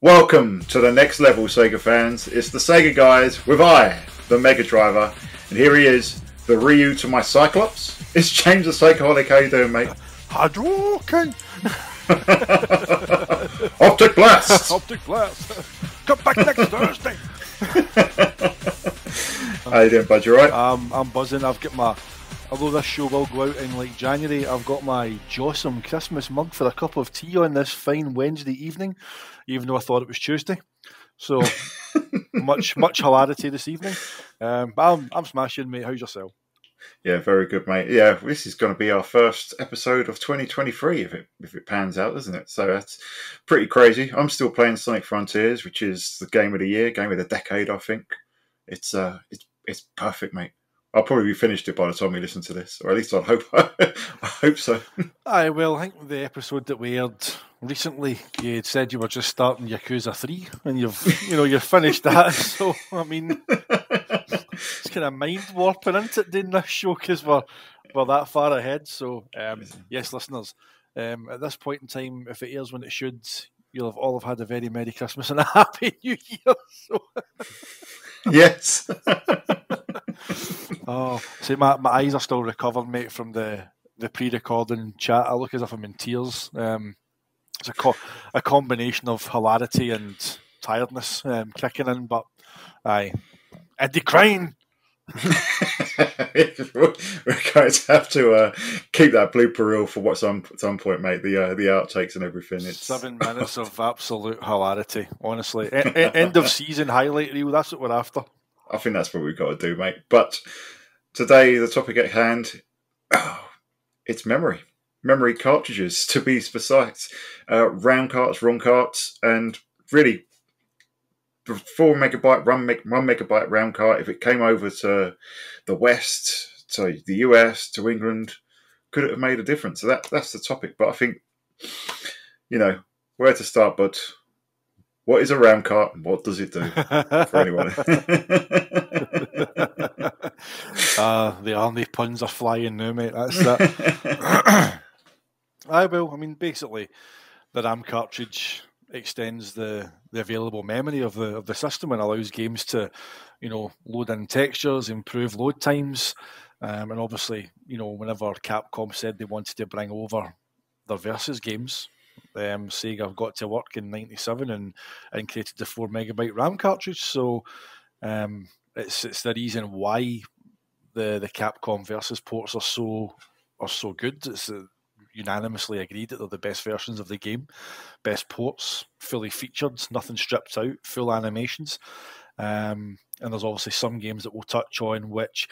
Welcome to the next level, Sega fans. It's the Sega guys with the Mega Driver, and here he is, the Ryu to my Cyclops. It's James the Sega-holic. How you doing, mate? Hadouken! Optic Blast! Optic Blast! Come back next Thursday! How you doing, bud? You alright? I'm buzzing. I've got my... Although this show will go out in like January, I've got my Jossum Christmas mug for a cup of tea on this fine Wednesday evening, even though I thought it was Tuesday. So, much hilarity this evening. But I'm smashing, mate. How's yourself? Yeah, very good, mate. Yeah, this is going to be our first episode of 2023 if it pans out, doesn't it? So that's pretty crazy. I'm still playing Sonic Frontiers, which is the game of the year, game of the decade, I think. It's perfect, mate. I'll probably be finished it by the time we listen to this, or at least I hope. I hope so. Aye, well, I think the episode that we aired recently, you had said you were just starting Yakuza 3, and you've finished that. So I mean, it's kind of mind warping, isn't it, doing this show because we're that far ahead. So yes, listeners, at this point in time, if it airs when it should, you'll have all had a very Merry Christmas and a Happy New Year. So. Yes. Oh, see, my eyes are still recovering, mate, from the pre-recording chat. I look as if I'm in tears. It's a combination of hilarity and tiredness kicking in, but aye, Eddie crying. We're going to have to keep that blooper reel for some point, mate. The outtakes and everything. It's 7 minutes of absolute hilarity. Honestly, end of season highlight reel. That's what we're after. I think that's what we've got to do, mate. But today, the topic at hand, it's memory cartridges, to be precise. Round carts, ROM carts, and really, the 4 megabyte, 1 megabyte round cart, if it came over to the West, to the US, to England, could it have made a difference? So that's the topic. But I think, where to start, bud? What is a round cart and what does it do for anyone? The Arnie puns are flying now, mate. That's that. I mean, basically, the RAM cartridge extends the available memory of the system and allows games to, load in textures, improve load times, and obviously, whenever Capcom said they wanted to bring over their Versus games, Sega got to work in '97 and created the 4 megabyte RAM cartridge. So it's the reason why the Capcom Versus ports are so good. It's unanimously agreed that they're the best versions of the game, best ports, fully featured, nothing stripped out, full animations. And there's obviously some games that we'll touch on which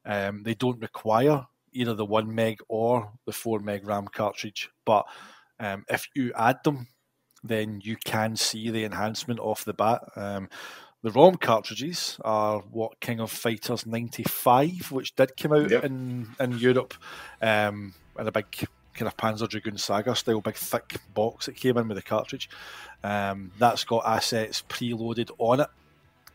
they don't require either the 1 meg or the 4 meg RAM cartridge, but if you add them, then you can see the enhancement off the bat. The ROM cartridges are what King of Fighters 95, which did come out in Europe, in a big kind of Panzer Dragoon Saga style, big thick box that came in with the cartridge. That's got assets preloaded on it,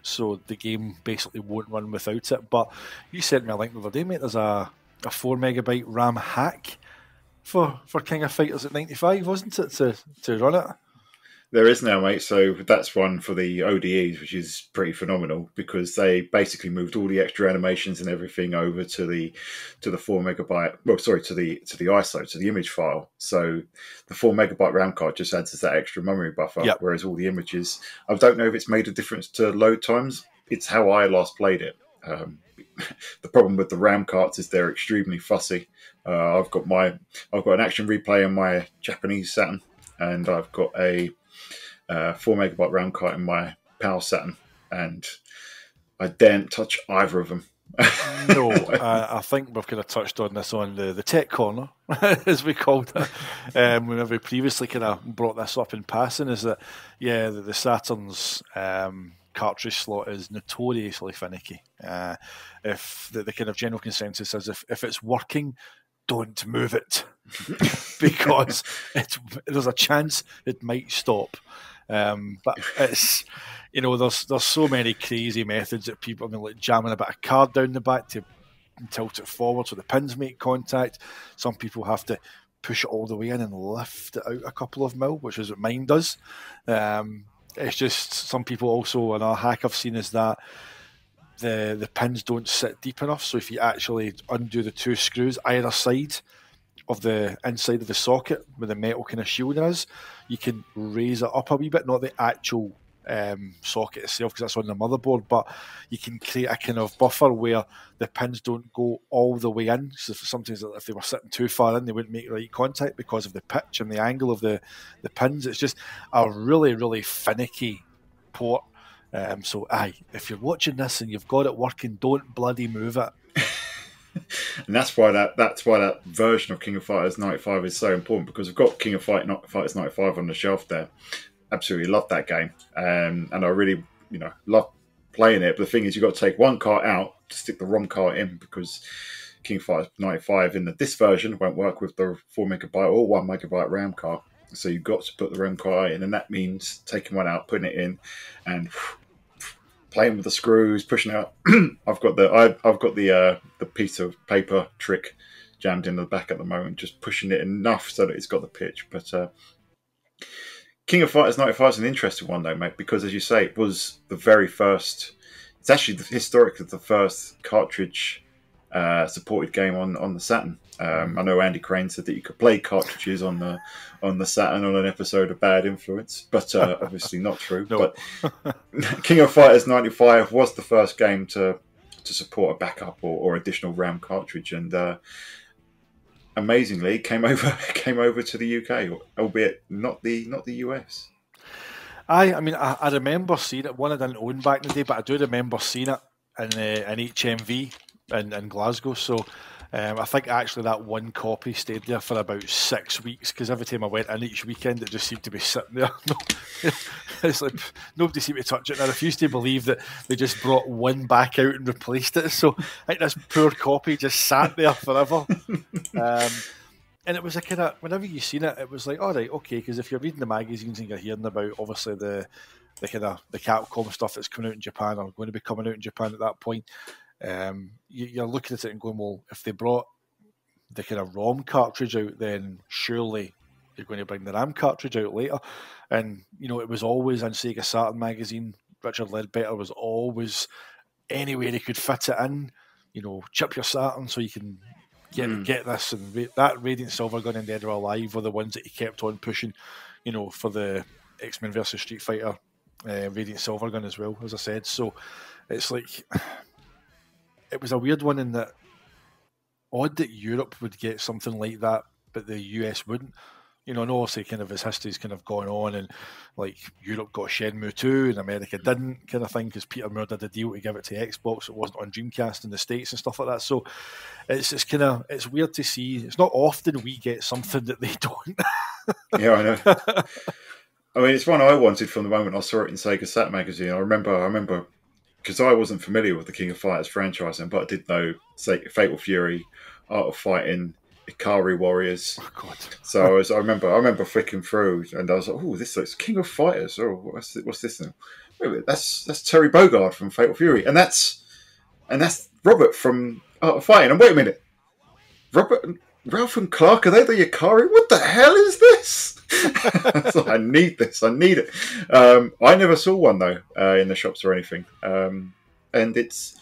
so the game basically won't run without it. But you sent me a link the other day, mate. There's a 4 megabyte RAM hack for King of Fighters at 95, wasn't it, to run it? There is now, mate. So that's one for the ODEs, which is pretty phenomenal because they basically moved all the extra animations and everything over to the 4 megabyte. Well, sorry, to the ISO, to the image file. So the 4 megabyte RAM card just adds that extra memory buffer. Yep. Whereas all the images, I don't know if it's made a difference to load times. It's how I last played it. The problem with the RAM carts is they're extremely fussy. I've got an action replay in my Japanese Saturn, and I've got a 4 megabyte RAM cart in my PAL Saturn, and I daren't touch either of them. No, I think we've kind of touched on this on the tech corner, as we called it, whenever we previously kind of brought this up in passing, is that, the Saturn's cartridge slot is notoriously finicky. If the kind of general consensus is if it's working, don't move it because there's a chance it might stop. But it's, there's so many crazy methods that people, like jamming a bit of card down the back to tilt it forward so the pins make contact. Some people have to push it all the way in and lift it out a couple of mil, which is what mine does. It's just some people also, another hack I've seen is that the pins don't sit deep enough. So if you actually undo the 2 screws either side of the inside of the socket where the metal kind of shielding is, you can raise it up a wee bit, not the actual socket itself because that's on the motherboard, but you can create a kind of buffer where the pins don't go all the way in. So sometimes if they were sitting too far in, they wouldn't make right contact because of the pitch and the angle of the pins. It's just a really, really finicky port. So if you're watching this and you've got it working, don't bloody move it. And that's why that version of King of Fighters 95 is so important, because we've got King of Fighters 95 on the shelf there. Absolutely love that game, and I really love playing it. But the thing is, you've got to take one cart out to stick the ROM cart in, because King of Fighters 95 in this version won't work with the 4 megabyte or 1 megabyte RAM cart. So you've got to put the RAM cart in, and that means taking one out, putting it in, and playing with the screws, pushing out. I've got the piece of paper trick jammed in the back at the moment, just pushing it enough so that it's got the pitch. But King of Fighters 95 is an interesting one though, mate, because as you say, it was the very first. It's actually historically the first cartridge supported game on the Saturn. I know Andy Crane said that you could play cartridges on the Saturn on an episode of Bad Influence, but obviously not true. No. But King of Fighters 95 was the first game to support a backup or additional RAM cartridge, and amazingly came over to the UK, albeit not the US. I mean, I remember seeing it. One I didn't own back in the day, but I do remember seeing it in HMV in Glasgow. So I think actually that one copy stayed there for about 6 weeks, because every time I went in each weekend, it just seemed to be sitting there. It's like nobody seemed to touch it. And I refuse to believe that they just brought one back out and replaced it. So I think this poor copy just sat there forever. And it was a kind of, whenever you seen it, it was like, all right, okay, because if you're reading the magazines and you're hearing about obviously the kind of the Capcom stuff that's coming out in Japan or going to be coming out in Japan at that point, you're looking at it and going, well, if they brought the kind of ROM cartridge out, then surely you're going to bring the RAM cartridge out later. And it was always in Sega Saturn magazine. Richard Ledbetter was always anywhere he could fit it in. Chip your Saturn so you can get this, and that Radiant Silver Gun and Dead or Alive were the ones that he kept on pushing, for the X-Men versus Street Fighter Radiant Silver Gun as well, as I said. So it's like, it was a weird one in that, odd that Europe would get something like that, but the US wouldn't. And obviously kind of as history's kind of gone on, and like Europe got Shenmue 2 and America didn't, kind of thing, because Peter Moore did a deal to give it to Xbox. It wasn't on Dreamcast in the States and stuff like that. So it's weird to see. It's not often we get something that they don't. Yeah, I know. I mean, it's one I wanted from the moment I saw it in Sega Sat magazine. I remember because I wasn't familiar with the King of Fighters franchise, but I did know, say, Fatal Fury, Art of Fighting, Ikari Warriors. Oh God! So I remember flicking through, and I was like, "Oh, this looks King of Fighters. Oh, what's this now? Wait a minute, that's Terry Bogard from Fatal Fury, and that's Robert from Art of Fighting. And wait a minute, Ralph and Clark, are they the Ikari? What the hell is this? So I need this. I need it. I never saw one though in the shops or anything, and it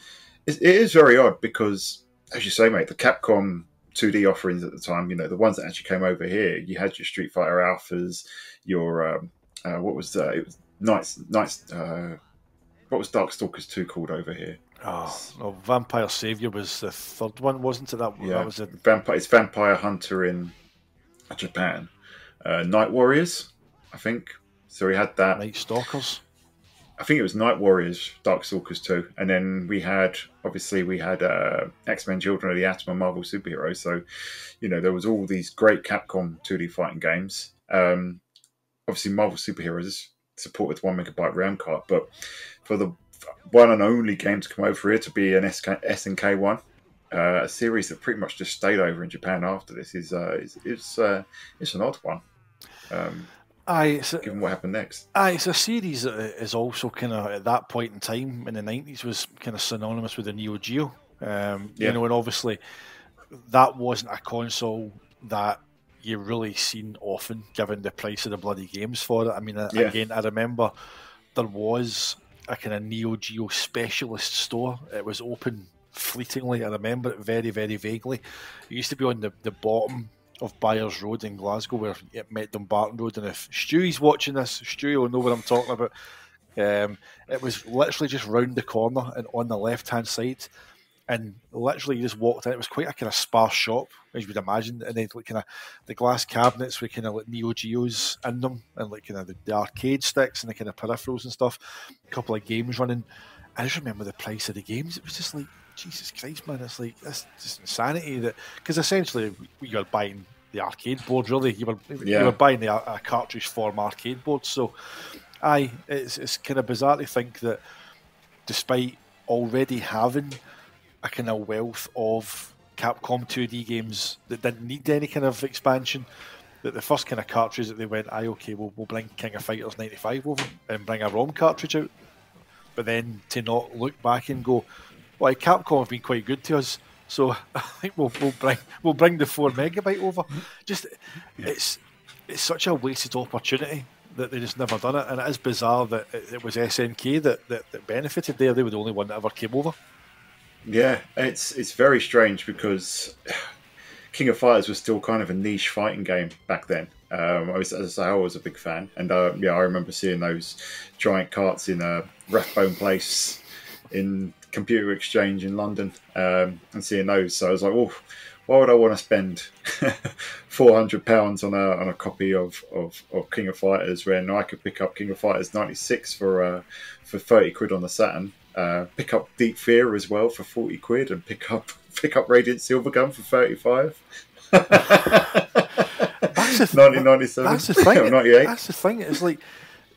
is very odd because, as you say, mate, the Capcom 2D offerings at the time, the ones that actually came over here, you had your Street Fighter Alphas, your what was it was Knights what was Darkstalkers 2 called over here? Oh, Vampire Savior was the third one, wasn't it? That was it. It's Vampire Hunter in Japan. Night Warriors, I think. So we had that. Night Stalkers. I think it was Night Warriors, Darkstalkers 2, and then we had X-Men Children of the Atom and Marvel Superheroes. So, there was all these great Capcom 2D fighting games. Obviously, Marvel Superheroes supported 1 megabyte RAM card, but for the one and only game to come over here to be an SNK one, a series that pretty much just stayed over in Japan after this is an odd one. Given what happened next. It's a series that is also kind of, at that point in time in the 90s, was kind of synonymous with the Neo Geo. And obviously that wasn't a console that you really seen often, given the price of the bloody games for it. I mean, Yeah. again, I remember there was a kind of Neo Geo specialist store. It was open fleetingly. I remember it very, very vaguely. It used to be on the bottom of Byers Road in Glasgow, where it met Dumbarton Road. And if Stewie's watching this, Stewie will know what I'm talking about. It was literally just round the corner and on the left-hand side. And literally, you just walked in. It was quite a kind of sparse shop, as you would imagine. And then, like, kind of the glass cabinets with kind of like Neo Geos in them, and like kind of the arcade sticks and the kind of peripherals and stuff. A couple of games running. I just remember the price of the games. It was just like, Jesus Christ, man! It's like, that's just insanity. That because essentially you were buying the arcade board. Really, you were buying a cartridge form arcade board. So, it's kind of bizarre to think that despite already having a kind of wealth of Capcom 2D games that didn't need any kind of expansion, that the first kind of cartridge that they went, okay, we'll bring King of Fighters 95 over and bring a ROM cartridge out. But then to not look back and go, well, Capcom have been quite good to us, so I think we'll bring the 4 megabyte over. Just it's such a wasted opportunity that they just never done it, and it is bizarre that it was SNK that benefited there. They were the only one that ever came over. Yeah, it's very strange because King of Fighters was still kind of a niche fighting game back then. I was a big fan, and I remember seeing those giant carts in Rathbone Place in Computer Exchange in London, and seeing those. So I was like, oh, why would I want to spend £400 on a copy of King of Fighters when I could pick up King of Fighters 96 for 30 quid on the Saturn? Pick up Deep Fear as well for 40 quid, and pick up Radiant Silvergun for 35. That's the 1997. That's the thing. 98. That's the thing. It's like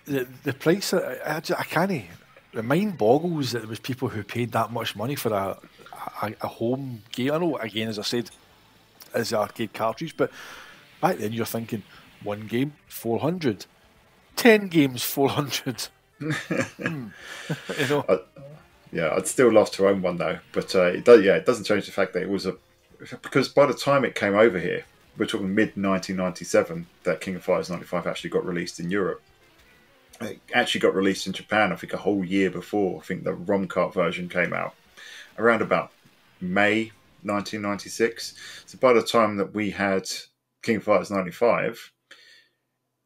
the price. I can't. The mind boggles that there was people who paid that much money for a home game. I know, again, as I said, as the arcade cartridge, but back then you're thinking 1 game 400, 10 games 400. You know. I'd still love to own one though, but it doesn't change the fact that it was because by the time it came over here, we're talking mid 1997, that King of Fighters 95 actually got released in Europe. It actually got released in Japan, I think, a whole year before. I think the ROM cart version came out around about May 1996. So by the time that we had King of Fighters 95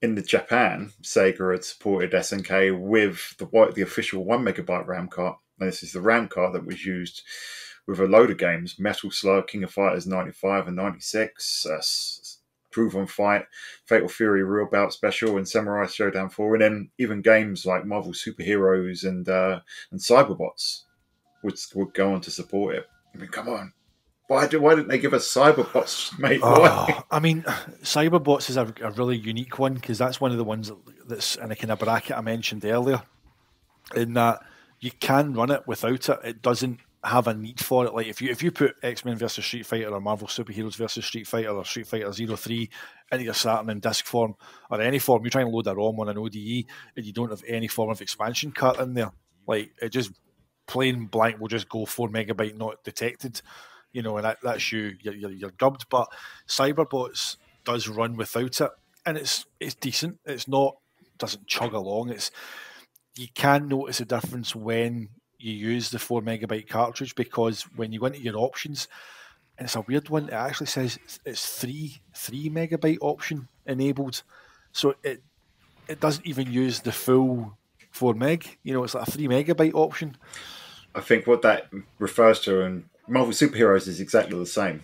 in the Japan, Sega had supported SNK with the official 1 megabyte RAM cart. And this is the RAM cart that was used with a load of games: Metal Slug, King of Fighters 95 and 96, Groove on Fight, Fatal Fury Real Bout Special, and Samurai Showdown 4, and then even games like Marvel Superheroes and Cyberbots would go on to support it. I mean, come on. Why didn't they give us Cyberbots, mate? Why? I mean, Cyberbots is a really unique one, because that's one of the ones that's in a kind of bracket I mentioned earlier, in that you can run it without it. It doesn't have a need for it. Like if you put X-Men versus Street Fighter or Marvel Superheroes versus Street Fighter or Street Fighter 03 into your Saturn in disc form or any form, you try and load a ROM on an ODE and you don't have any form of expansion cart in there, like it just plain blank will just go 4 megabyte not detected, you know, and that's you're dubbed. But Cyberbots does run without it, and it's decent. It's not, doesn't chug along. You can notice a difference when you use the 4 megabyte cartridge, because when you go into your options, and it's a weird one, it actually says it's 3 megabyte option enabled, so it doesn't even use the full 4 meg. You know, it's like a 3 megabyte option. I think what that refers to, and Marvel Superheroes is exactly the same.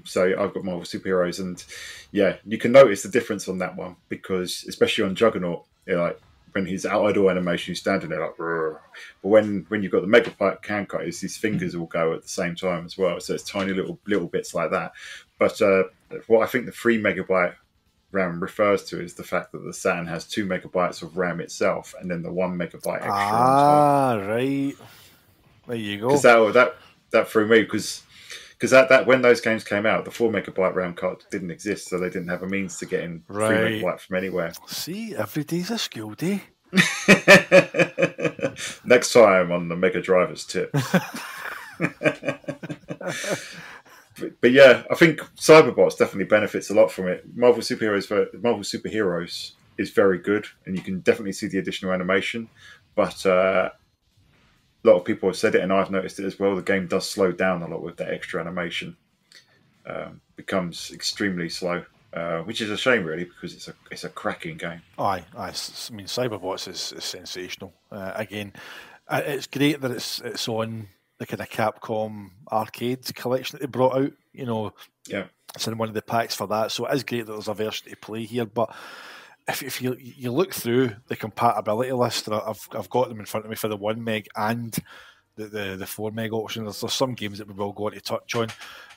So I've got Marvel Superheroes, and yeah, you can notice the difference on that one, because especially on Juggernaut, like when his idle animation, he's standing there like, "Rrr." But when you've got the megabyte can cut, his fingers will go at the same time as well. So it's tiny little bits like that. But what I think the 3 megabyte RAM refers to is the fact that the Saturn has 2 megabytes of RAM itself, and then the 1 megabyte extra. Right. There you go. Because that threw me, because that when those games came out, the 4 megabyte RAM card didn't exist, so they didn't have a means to get in 3 megabyte from anywhere. See, every day's a school day. Next time on the Mega Drivers Tips. but yeah, I think Cyberbots definitely benefits a lot from it. Marvel Superheroes is very good, and you can definitely see the additional animation. But a lot of people have said it, and I've noticed it as well. The game does slow down a lot with that extra animation. Becomes extremely slow, which is a shame, really, because it's a cracking game. Aye. I mean, Cyberbots is sensational. Again, it's great that it's on the kind of Capcom arcade collection that they brought out. Yeah. It's in one of the packs for that, so it is great that there's a version to play here. But if you look through the compatibility list, and I've got them in front of me for the 1 meg and the 4 meg option. There's some games that we will go on to touch on,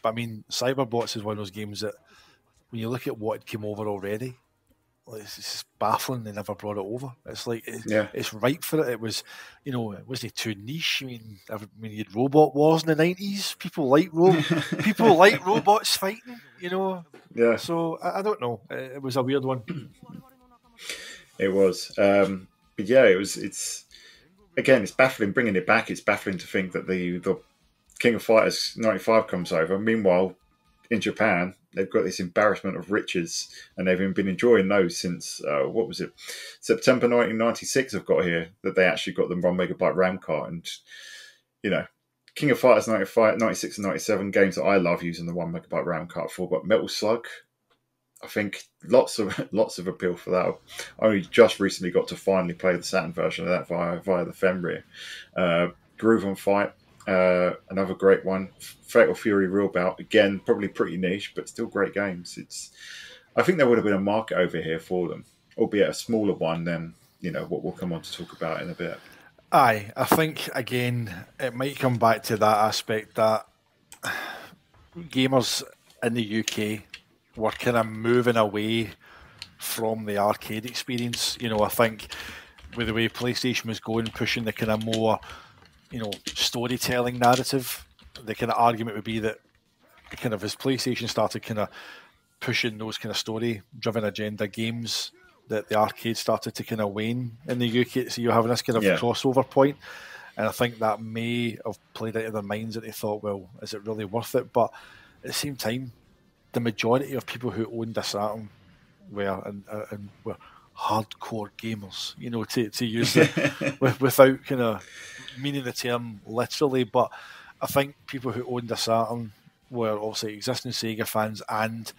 but I mean, Cyberbots is one of those games that when you look at what had came over already, it's just baffling they never brought it over. It's like it's right for it. It was, it wasn't too niche. I mean, you had Robot Wars in the 90s. People like robots fighting. Yeah. So I don't know. It was a weird one. It was, but yeah, it's again, it's baffling bringing it back. It's baffling to think that the King of Fighters 95 comes over. Meanwhile, in Japan, they've got this embarrassment of riches, and they've been enjoying those since what was it, September 1996? I've got here that they actually got the 1 megabyte RAM card, and King of Fighters 95, 96 and 97 games that I love using the 1 megabyte RAM card for, but Metal Slug, I think lots of appeal for that. I only just recently got to finally play the Saturn version of that via the Fenrir. Groove on Fight, another great one. Fatal Fury Real Bout, again, probably pretty niche, but still great games. I think there would have been a market over here for them, albeit a smaller one than what we'll come on to talk about in a bit. Aye, I think again it might come back to that aspect that gamers in the UK were kind of moving away from the arcade experience. I think with the way PlayStation was going, pushing the kind of more, storytelling narrative, the kind of argument would be that kind of as PlayStation started kind of pushing those kind of story-driven agenda games, that the arcade started to kind of wane in the UK. So you're having this kind of crossover point. And I think that may have played out of their minds that they thought, well, is it really worth it? But at the same time, the majority of people who owned a Saturn were hardcore gamers, to use it without kind of meaning the term literally. But I think people who owned a Saturn were also existing Sega fans and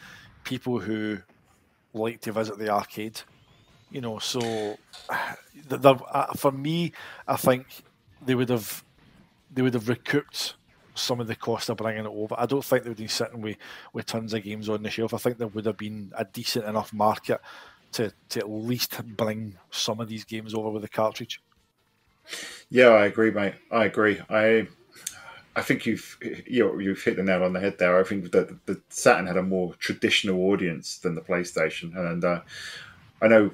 people who like to visit the arcade. So for me, I think they would have recouped some of the cost of bringing it over. I don't think they would be sitting with tons of games on the shelf. I think there would have been a decent enough market to at least bring some of these games over with the cartridge. Yeah, I agree, mate. I agree. I think you've hit the nail on the head there. I think that the Saturn had a more traditional audience than the PlayStation, and I know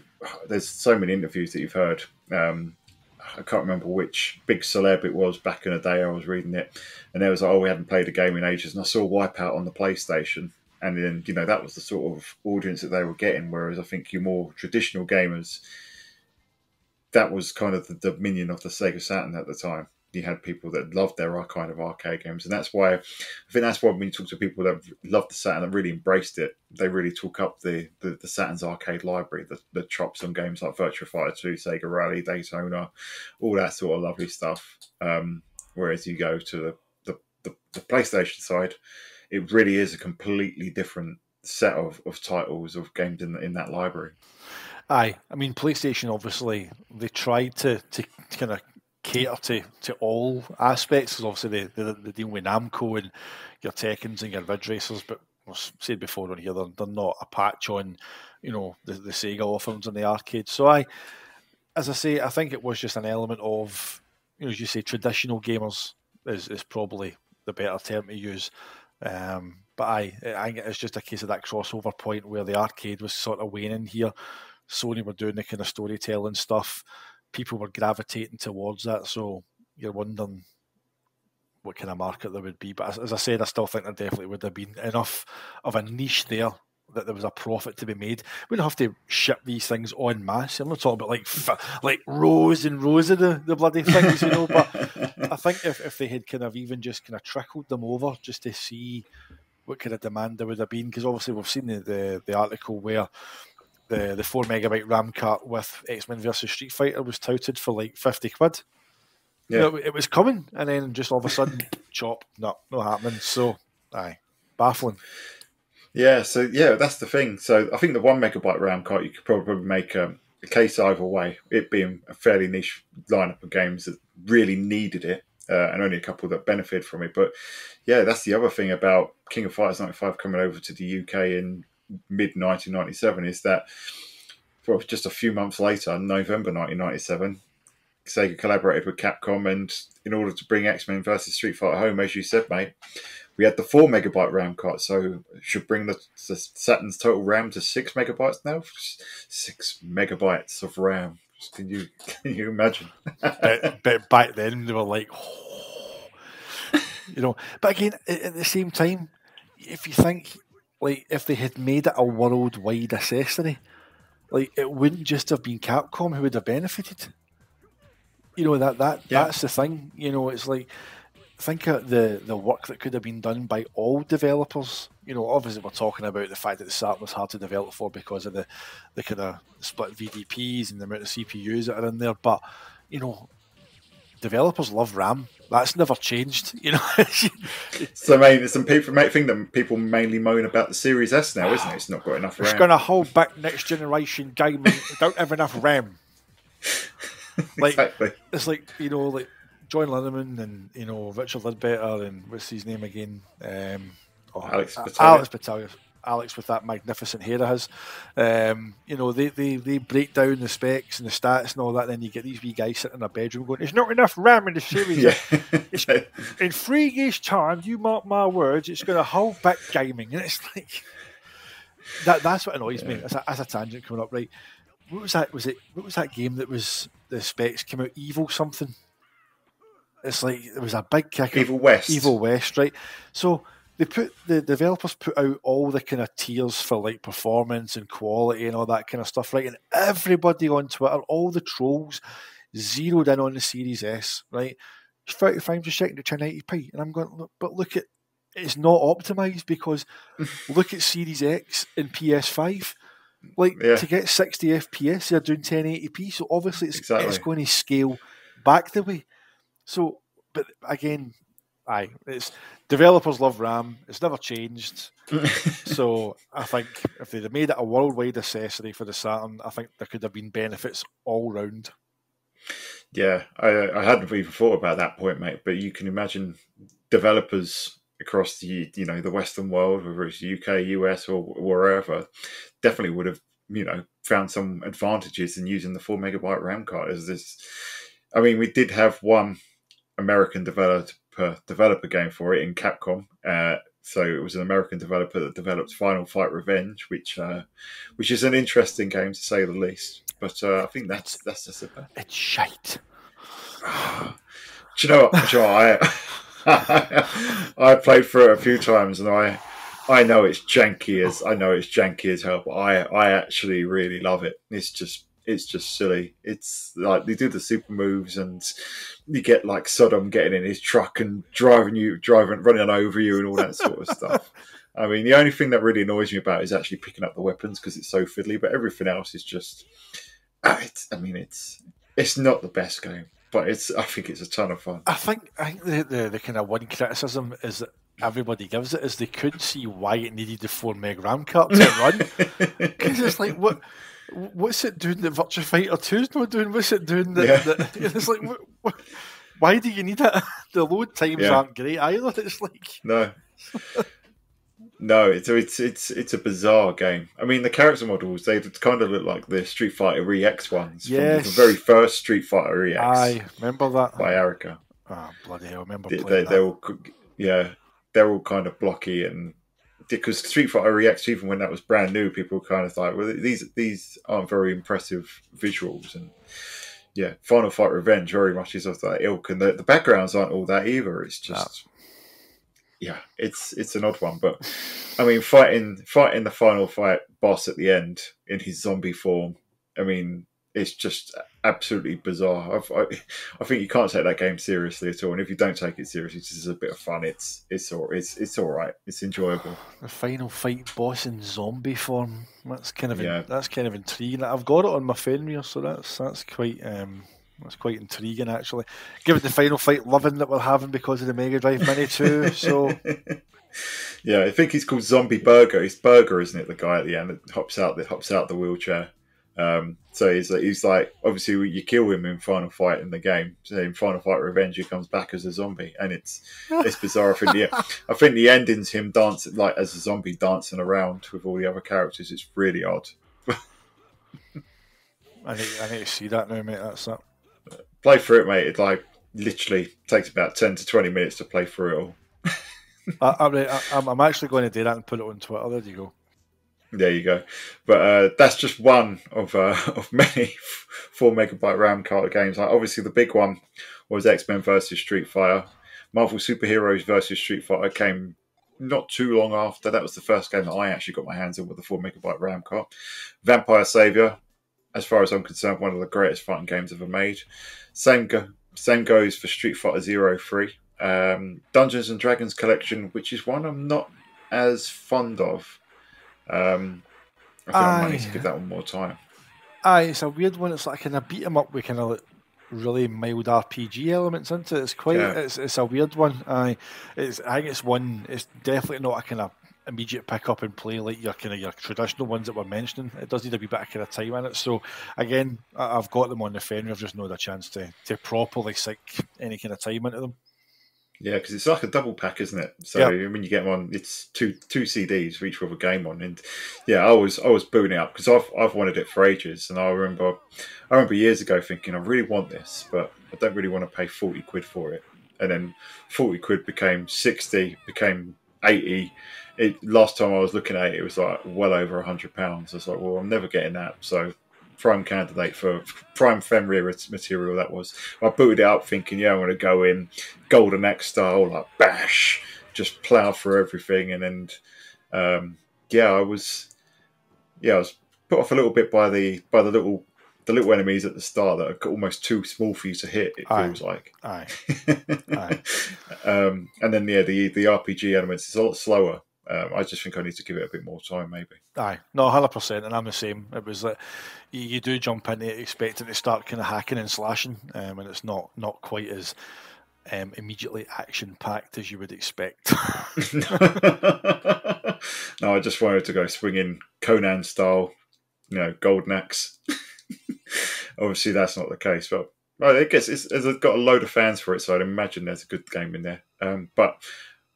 there's so many interviews that you've heard. I can't remember which big celeb it was back in the day. I was reading it, and there was we hadn't played a game in ages, and I saw Wipeout on the PlayStation, and then that was the sort of audience that they were getting. Whereas I think your more traditional gamers, that was kind of the dominion of the Sega Saturn at the time. You had people that loved their kind of arcade games, and that's why when you talk to people that loved the Saturn and really embraced it, they really took up the Saturn's arcade library, the chops on games like Virtua Fighter 2, Sega Rally, Daytona, all that sort of lovely stuff. Whereas you go to the PlayStation side, it really is a completely different set of titles of games in that library. Aye, I mean PlayStation obviously they tried to kind of cater to all aspects, because obviously they deal with Namco and your Tekkens and your Ridge Racers, but I've said before on here, they're not a patch on the Sega offerings in the arcade. So as I say, I think it was just an element of, as you say, traditional gamers is probably the better term to use. But I think it's just a case of that crossover point where the arcade was sort of waning here. Sony were doing the kind of storytelling stuff. People were gravitating towards that, so you're wondering what kind of market there would be. But as I said, I still think there definitely would have been enough of a niche there that there was a profit to be made. We don't have to ship these things en masse. I'm not talking about like rows and rows of the bloody things, But I think if they had kind of even just kind of trickled them over just to see what kind of demand there would have been, because obviously we've seen the article where the 4 megabyte RAM cart with X-Men versus Street Fighter was touted for like 50 quid. Yeah. It was coming, and then just all of a sudden, chop, no happening. So, baffling. Yeah, so yeah, that's the thing. So I think the 1 megabyte RAM card, you could probably make a case either way. It being a fairly niche lineup of games that really needed it, and only a couple that benefited from it. But yeah, that's the other thing about King of Fighters 95 coming over to the UK in mid 1997 is that, well, just a few months later, November 1997, Sega collaborated with Capcom, and in order to bring X-Men versus Street Fighter home, as you said, mate, we had the 4 megabyte RAM card, so it should bring the Saturn's total RAM to 6 megabytes now. 6 megabytes of RAM. Can you imagine? but back then they were like, But again, at the same time, if you think, like, if they had made it a worldwide accessory, like, it wouldn't just have been Capcom who would have benefited. That's the thing. It's like, think of the work that could have been done by all developers. Obviously we're talking about the fact that the Saturn was hard to develop for because of the kind of split VDPs and the amount of CPUs that are in there. But, developers love RAM. That's never changed. So, mate, it's some people thing that people mainly moan about the Series S now, isn't it? It's not got enough RAM. It's going to hold back next generation gaming. We don't have enough RAM. Exactly. It's like, like John Linneman and, Richard Ledbetter and what's his name again? Alex Battaglia. Alex Battaglia. Alex with that magnificent hair of his. They break down the specs and the stats and all that, and then you get these wee guys sitting in a bedroom going, there's not enough RAM in the series. Yeah. In 3 years' time, you mark my words, it's going to hold back gaming. And it's like, that's what annoys me. As a tangent coming up, right? What was that? What was that game that was the specs came out? Evil something. It's like there was a big kick. Evil West. Evil West, right? So the developers put out all the kind of tiers for like performance and quality and all that kind of stuff, right? And everybody on Twitter, all the trolls, zeroed in on the Series S, right? 30 frames a second at 1080p, and I'm going, look at, it's not optimized because look at Series X and PS5. To get 60 FPS, they're doing 1080p, so obviously it's going to scale back the way. So, but again, it's developers love RAM. It's never changed. So I think if they'd have made it a worldwide accessory for the Saturn, I think there could have been benefits all round. Yeah, I hadn't even thought about that point, mate. But you can imagine developers across the the Western world, whether it's UK, US, or wherever, definitely would have found some advantages in using the 4 megabyte RAM card. As this, I mean, we did have one American developer game for it in Capcom. So it was an American developer that developed Final Fight Revenge, which is an interesting game to say the least. But I think that's just about it. It's shite. Do you know what? I played through it a few times, and I know it's janky as hell, but I actually really love it. It's just silly. It's like they do the super moves, and you get like Sodom getting in his truck and running over you, and all that sort of stuff. I mean, the only thing that really annoys me about it is actually picking up the weapons because it's so fiddly. But everything else is just. It's not the best game, but I think it's a ton of fun. I think the kind of one criticism is that everybody gives it is they couldn't see why it needed the 4 meg RAM card to run, because it's like what's it doing that Virtua Fighter 2's not doing? What's it doing that it's like why do you need it? The load times aren't great either. It's like No, it's a bizarre game. I mean, the character models, they kind of look like the Street Fighter EX ones from the very first Street Fighter EX. I remember that by Erica. Oh bloody hell! I remember they're all kind of blocky, and because Street Fighter EX, even when that was brand new, people were kind of like, well, these aren't very impressive visuals, and Final Fight Revenge very much is of that ilk, and the backgrounds aren't all that either. It's just. Yeah, it's an odd one, but I mean, fighting the final fight boss at the end in his zombie form. I mean, it's just absolutely bizarre. I think you can't take that game seriously at all, and if you don't take it seriously, it's just a bit of fun. It's all right. It's enjoyable. The final fight boss in zombie form. That's kind of Yeah. that's kind of intriguing. I've got it on my Fenrir, so that's quite intriguing actually. Given the final fight loving that we're having because of the Mega Drive Mini 2, so yeah, I think he's called Zombie Burger. It's Burger, isn't it? The guy at the end that hops out the wheelchair. So he's like, obviously you kill him in Final Fight in the game. So in Final Fight Revenge, he comes back as a zombie, and it's bizarre. I think the ending's him dancing like as a zombie dancing around with all the other characters. It's really odd. I need to see that now, mate. That's that. Play through it, mate. It like literally takes about 10 to 20 minutes to play through it all. I'm actually going to do that and put it on Twitter. There you go. There you go. But that's just one of many 4 megabyte RAM card games. Like, obviously, the big one was X-Men versus Street Fighter. Marvel Superheroes versus Street Fighter came not too long after. That was the first game that I actually got my hands on with the 4 megabyte RAM card. Vampire Savior, as far as I'm concerned, one of the greatest fighting games ever made. Same goes for Street Fighter Zero 3. Dungeons and Dragons Collection, which is one I'm not as fond of. I think I might need to give that one more time. It's a weird one. It's like kind of beat 'em up with kind of like really mild RPG elements into it. It's quite. Yeah. It's a weird one. I think it's one. It's definitely not a kind of immediate pick up and play like your traditional ones that we're mentioning. It does need a wee bit of kind of time in it. So again, I've got them on the Fenrir. I've just not had a chance to properly sink any kind of time into them. Yeah, because it's like a double pack, isn't it? So when you get them on, it's two CDs for each with a game on, and yeah, I was booting it up because I've wanted it for ages, and I remember years ago thinking I really want this, but I don't really want to pay 40 quid for it, and then 40 quid became 60, became 80. Last time I was looking at it, it was like well over £100. I was like, well, I'm never getting that, so. Prime candidate for prime Fenrir material that was. I booted it up thinking, yeah, I'm going to go in Golden Axe style, like bash, just plough through everything, and then I was put off a little bit by the little enemies at the start that are almost too small for you to hit. It feels like. Aye. And then the RPG elements is a lot slower. I just think I need to give it a bit more time, maybe. Aye, no, 100%, and I'm the same. It was like you do jump into it expecting to start kind of hacking and slashing, and it's not quite as immediately action packed as you would expect. No, I just wanted to go swinging Conan style, Golden Axe. Obviously, that's not the case, but I guess it's got a load of fans for it, so I'd imagine there's a good game in there. But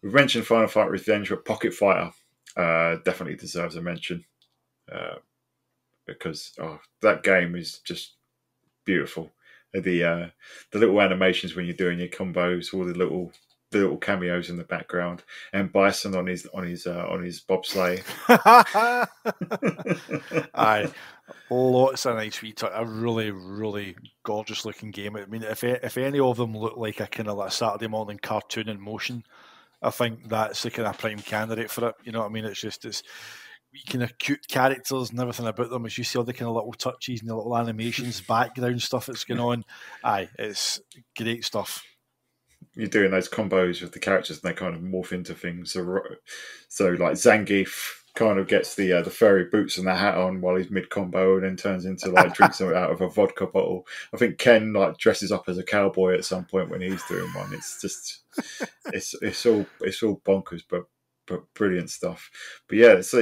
we've mentioned Final Fight Revenge, but Pocket Fighter definitely deserves a mention because that game is just beautiful. The little animations when you're doing your combos, all the little cameos in the background, and Bison on his bobsleigh. Aye, lots of nice features. A really, really gorgeous looking game. I mean, if any of them look like a kind of like a Saturday morning cartoon in motion, I think that's the kind of prime candidate for it. You know what I mean? It's kind of cute characters and everything about them. As you see all the kind of little touches and the little animations, background stuff that's going on. Aye, it's great stuff. You're doing those combos with the characters and they kind of morph into things. So like Zangief kind of gets the furry boots and the hat on while he's mid combo and then turns into like drinks something out of a vodka bottle. I think Ken like dresses up as a cowboy at some point when he's doing one. It's just it's all bonkers, but brilliant stuff. But yeah, it's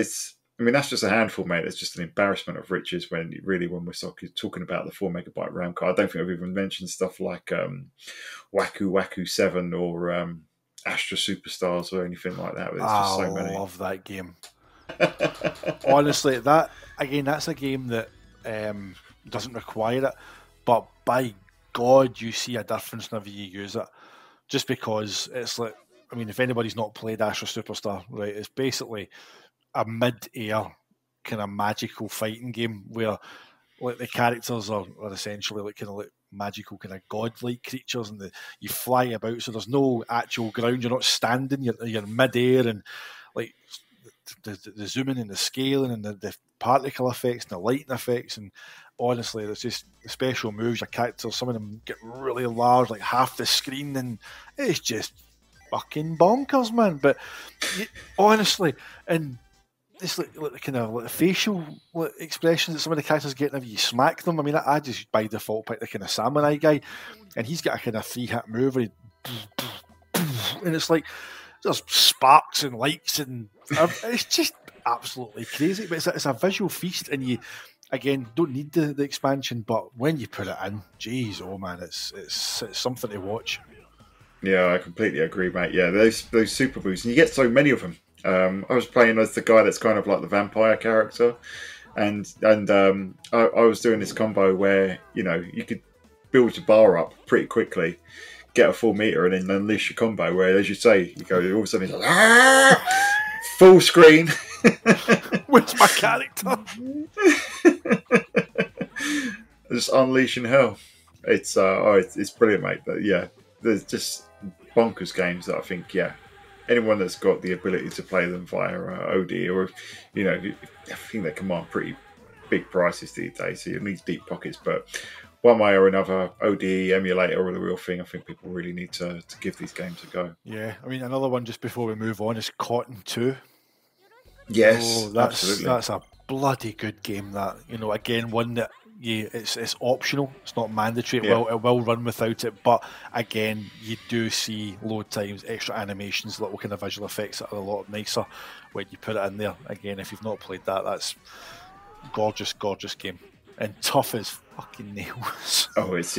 I mean that's just a handful, mate. It's just an embarrassment of riches when we're talking about the 4 megabyte RAM card. I don't think I've even mentioned stuff like Waku Waku 7 or Astra Superstars or anything like that. There's just so many. I love that game. Honestly, that's a game that doesn't require it, but by God, you see a difference whenever you use it. Just because it's like, I mean, if anybody's not played Astra Superstar, right, it's basically a mid-air kind of magical fighting game where like the characters are essentially like kind of like magical kind of godlike creatures, and you fly about, so there's no actual ground. You're not standing. You're mid-air, and like the zooming and the scaling and the particle effects and the lighting effects, and honestly, there's just the special moves. Your characters, some of them get really large, like half the screen, and it's just fucking bonkers, man. But honestly, and it's like kind of like facial expressions that some of the characters get whenever you smack them. I mean, I just by default pick the kind of samurai guy, and he's got a kind of 3-hit move where and it's like there's sparks and lights, and it's just absolutely crazy. But it's a visual feast, and you again don't need the expansion, but when you put it in, geez, oh man, it's something to watch. Yeah, I completely agree, mate. Yeah, those super boosts, and you get so many of them. I was playing as the guy that's kind of like the vampire character, and I was doing this combo where you could build your bar up pretty quickly, get a full meter, and then unleash your combo. Where, as you say, you go all of a sudden it's like full screen. Where's my character? Just unleashing hell. It's brilliant, mate. But yeah, there's just bonkers games that I think anyone that's got the ability to play them via OD, or I think they command pretty big prices these days, so you need deep pockets. But one way or another, OD emulator or the real thing, I think people really need to give these games a go. Yeah, I mean, another one just before we move on is Cotton 2. Yes, absolutely. That's a bloody good game. That again, one that it's optional. It's not mandatory. It will run without it, but again, you do see load times, extra animations, little kind of visual effects that are a lot nicer when you put it in there. Again, if you've not played that, that's gorgeous game, and tough as fucking nails. Oh, it's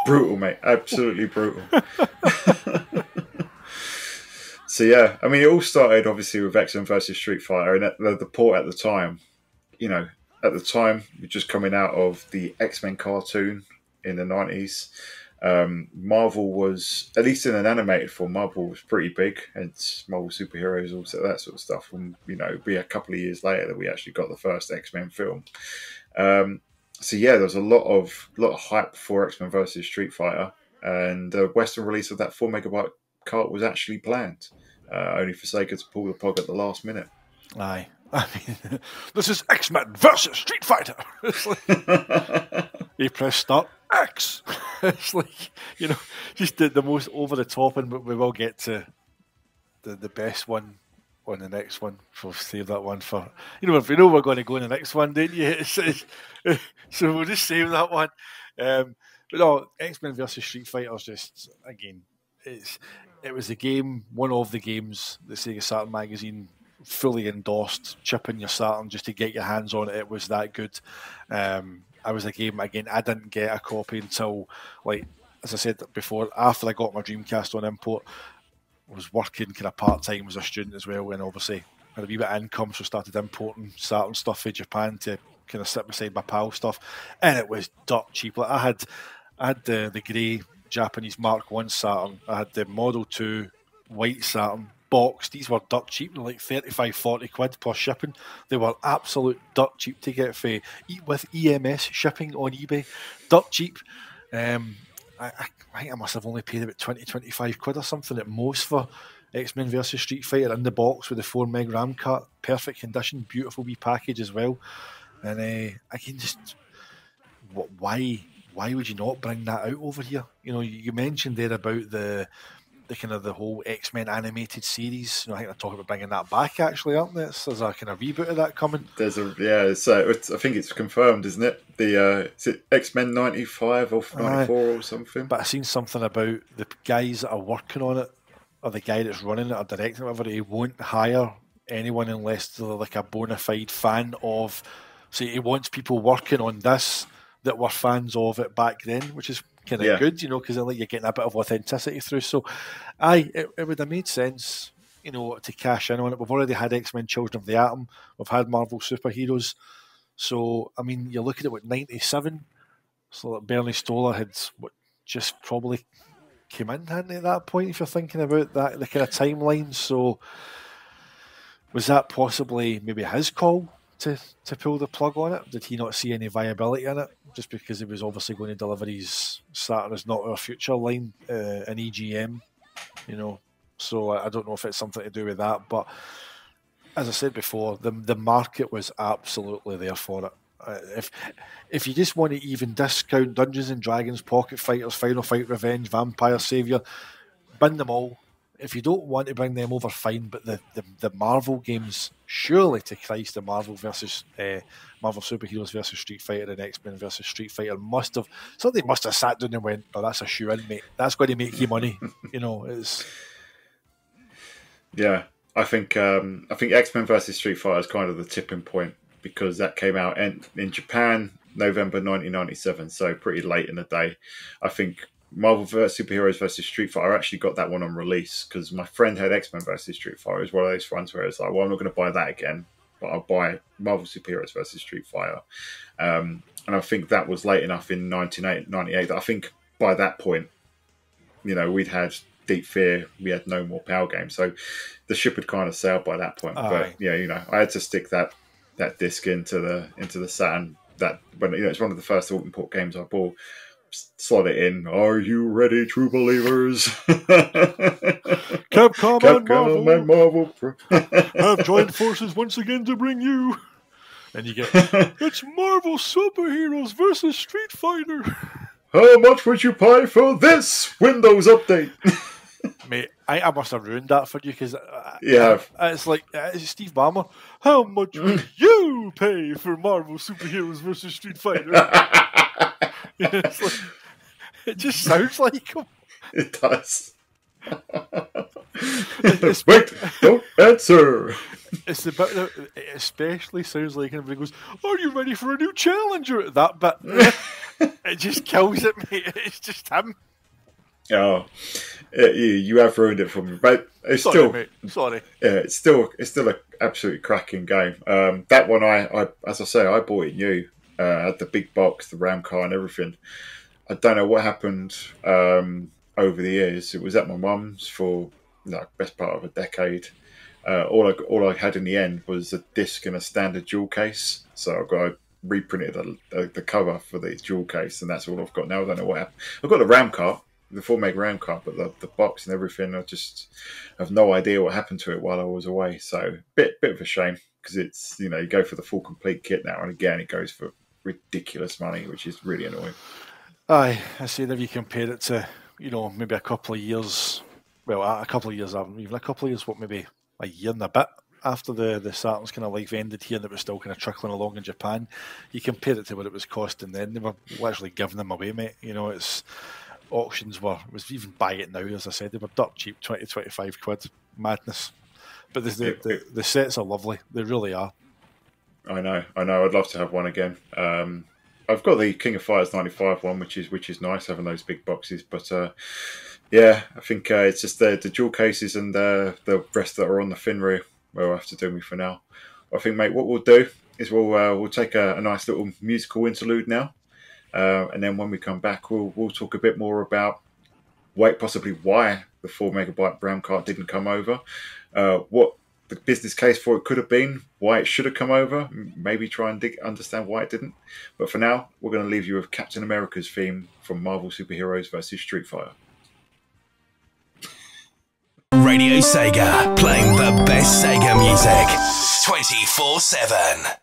brutal, mate. Absolutely brutal. So yeah, I mean, it all started obviously with X-Men versus Street Fighter, and the port at the time, we're just coming out of the X-Men cartoon in the 90s. Marvel was, at least in an animated form, Marvel was pretty big, and Marvel superheroes, also that sort of stuff. And it'd be a couple of years later that we actually got the first X-Men film. So yeah, there was a lot of hype for X-Men versus Street Fighter, and the Western release of that 4 megabyte cart was actually planned, only for Sega to pull the plug at the last minute. Aye. I mean, this is X-Men versus Street Fighter. It's like, you press start, X. It's like, just the most over the top, and we will get to the best one on the next one. We'll save that one for, if we know we're going to go in the next one, don't you? So we'll just save that one. But no, X-Men versus Street Fighter is just, again, it was the game, one of the games that Sega Saturn magazine fully endorsed, chipping your Saturn just to get your hands on it. It was that good. I was a game, again, I didn't get a copy until, like, as I said before, after I got my Dreamcast on import. I was working kind of part-time as a student as well, and obviously had a wee bit of income, so started importing Saturn stuff from Japan to kind of sit beside my pal stuff, and it was dirt cheap. Like, I had the grey Japanese Mark 1 Saturn, I had the Model 2 white Saturn boxed. These were dirt cheap, they're like 35-40 quid plus shipping. They were absolute dirt cheap to get with EMS shipping on eBay. Dirt cheap. I think I must have only paid about 20-25 quid or something at most for X-Men versus Street Fighter in the box with the 4 meg RAM card, perfect condition, beautiful wee package as well. And again, just why would you not bring that out over here? You mentioned there about the kind of the whole X-Men animated series. I think they're talking about bringing that back, actually, aren't they? There's a kind of reboot of that coming. So I think it's confirmed, isn't it? Is it X-Men 95 or 94 or something? But I've seen something about the guys that are working on it, or the guy that's running it or directing it, whatever. He won't hire anyone unless they're like a bona fide fan of. So he wants people working on this that were fans of it back then, which is kind of good, because then you're getting a bit of authenticity through. So, it would have made sense, to cash in on it. We've already had X-Men Children of the Atom. We've had Marvel superheroes. So, I mean, you're looking at 97. So that Bernie Stoller had just probably came in, hadn't he, at that point, if you're thinking about that, the kind of timeline. So, was that possibly maybe his call to pull the plug on it? Did he not see any viability in it? Just because he was obviously going to deliver his Saturn is not our future line in EGM, So I don't know if it's something to do with that, but as I said before, the market was absolutely there for it. If you just want to even discount Dungeons and Dragons, Pocket Fighters, Final Fight Revenge, Vampire Savior, bin them all. If you don't want to bring them over, fine. But the Marvel games, surely to Christ, the Marvel versus Marvel Superheroes versus Street Fighter and X-Men versus Street Fighter must have sat down and went, "Oh, that's a shoe in, mate. That's going to make you money." It's. Yeah, I think X-Men versus Street Fighter is kind of the tipping point, because that came out in Japan November 1997, so pretty late in the day. I think Marvel vs. Superheroes versus Street Fighter, I actually got that one on release because my friend had X-Men versus Street Fighter. It was one of those ones where it's like, well, I'm not going to buy that again, but I'll buy Marvel Superheroes versus Street Fighter. And I think that was late enough in 1998 that I think by that point, we'd had Deep Fear, we had no more Power games, so the ship had kind of sailed by that point. But yeah, I had to stick that disc into the Saturn. That when it's one of the first import games I bought. Slot it in. Are you ready, true believers? Capcom and Marvel have joined forces once again to bring you. And you get it's Marvel Superheroes versus Street Fighter. How much would you pay for this Windows update? Mate, I must have ruined that for you because it's like it's Steve Ballmer. How much would you pay for Marvel Superheroes versus Street Fighter? It's like, it just sounds like him. It does. Wait, don't answer. It's the bit that it especially sounds like him when he goes, "Are you ready for a new challenger?" That bit, it just kills it, mate. It's just him. Oh, you have ruined it for me, but it's Sorry, mate. Sorry. Yeah, it's still an absolutely cracking game. That one, I as I say, I bought it new. Had the big box, the RAM card, and everything. I don't know what happened over the years. It was at my mum's for best part of a decade. All I had in the end was a disc and a standard jewel case. So I reprinted the cover for the jewel case, and that's all I've got now. I don't know what happened. I've got the RAM card, the 4 meg RAM card, but the box and everything, I just have no idea what happened to it while I was away. So bit of a shame, because it's you go for the full complete kit now, and again it goes for ridiculous money, which is really annoying. Aye, I say that if you compare it to maybe a couple of years, what, maybe a year and a bit after the Saturn's kind of life ended here, and it was still kind of trickling along in Japan. You compare it to what it was costing then; they were literally giving them away, mate. It's auctions was even buy it now, as I said, they were dirt cheap, 20-25 quid, madness. But the sets are lovely; they really are. I know. I'd love to have one again. I've got the King of Fighters 95 one, which is nice, having those big boxes. But I think it's just the jewel cases and the rest that are on the Finru will have to do me for now. I think, mate, what we'll do is we'll take a nice little musical interlude now, and then when we come back, we'll talk a bit more about possibly why the 4 megabyte RAM card didn't come over, what the business case for it could have been, why it should have come over, maybe try and understand why it didn't. But for now, we're going to leave you with Captain America's theme from Marvel Superheroes vs. Street Fighter. Radio Sega, playing the best Sega music 24/7.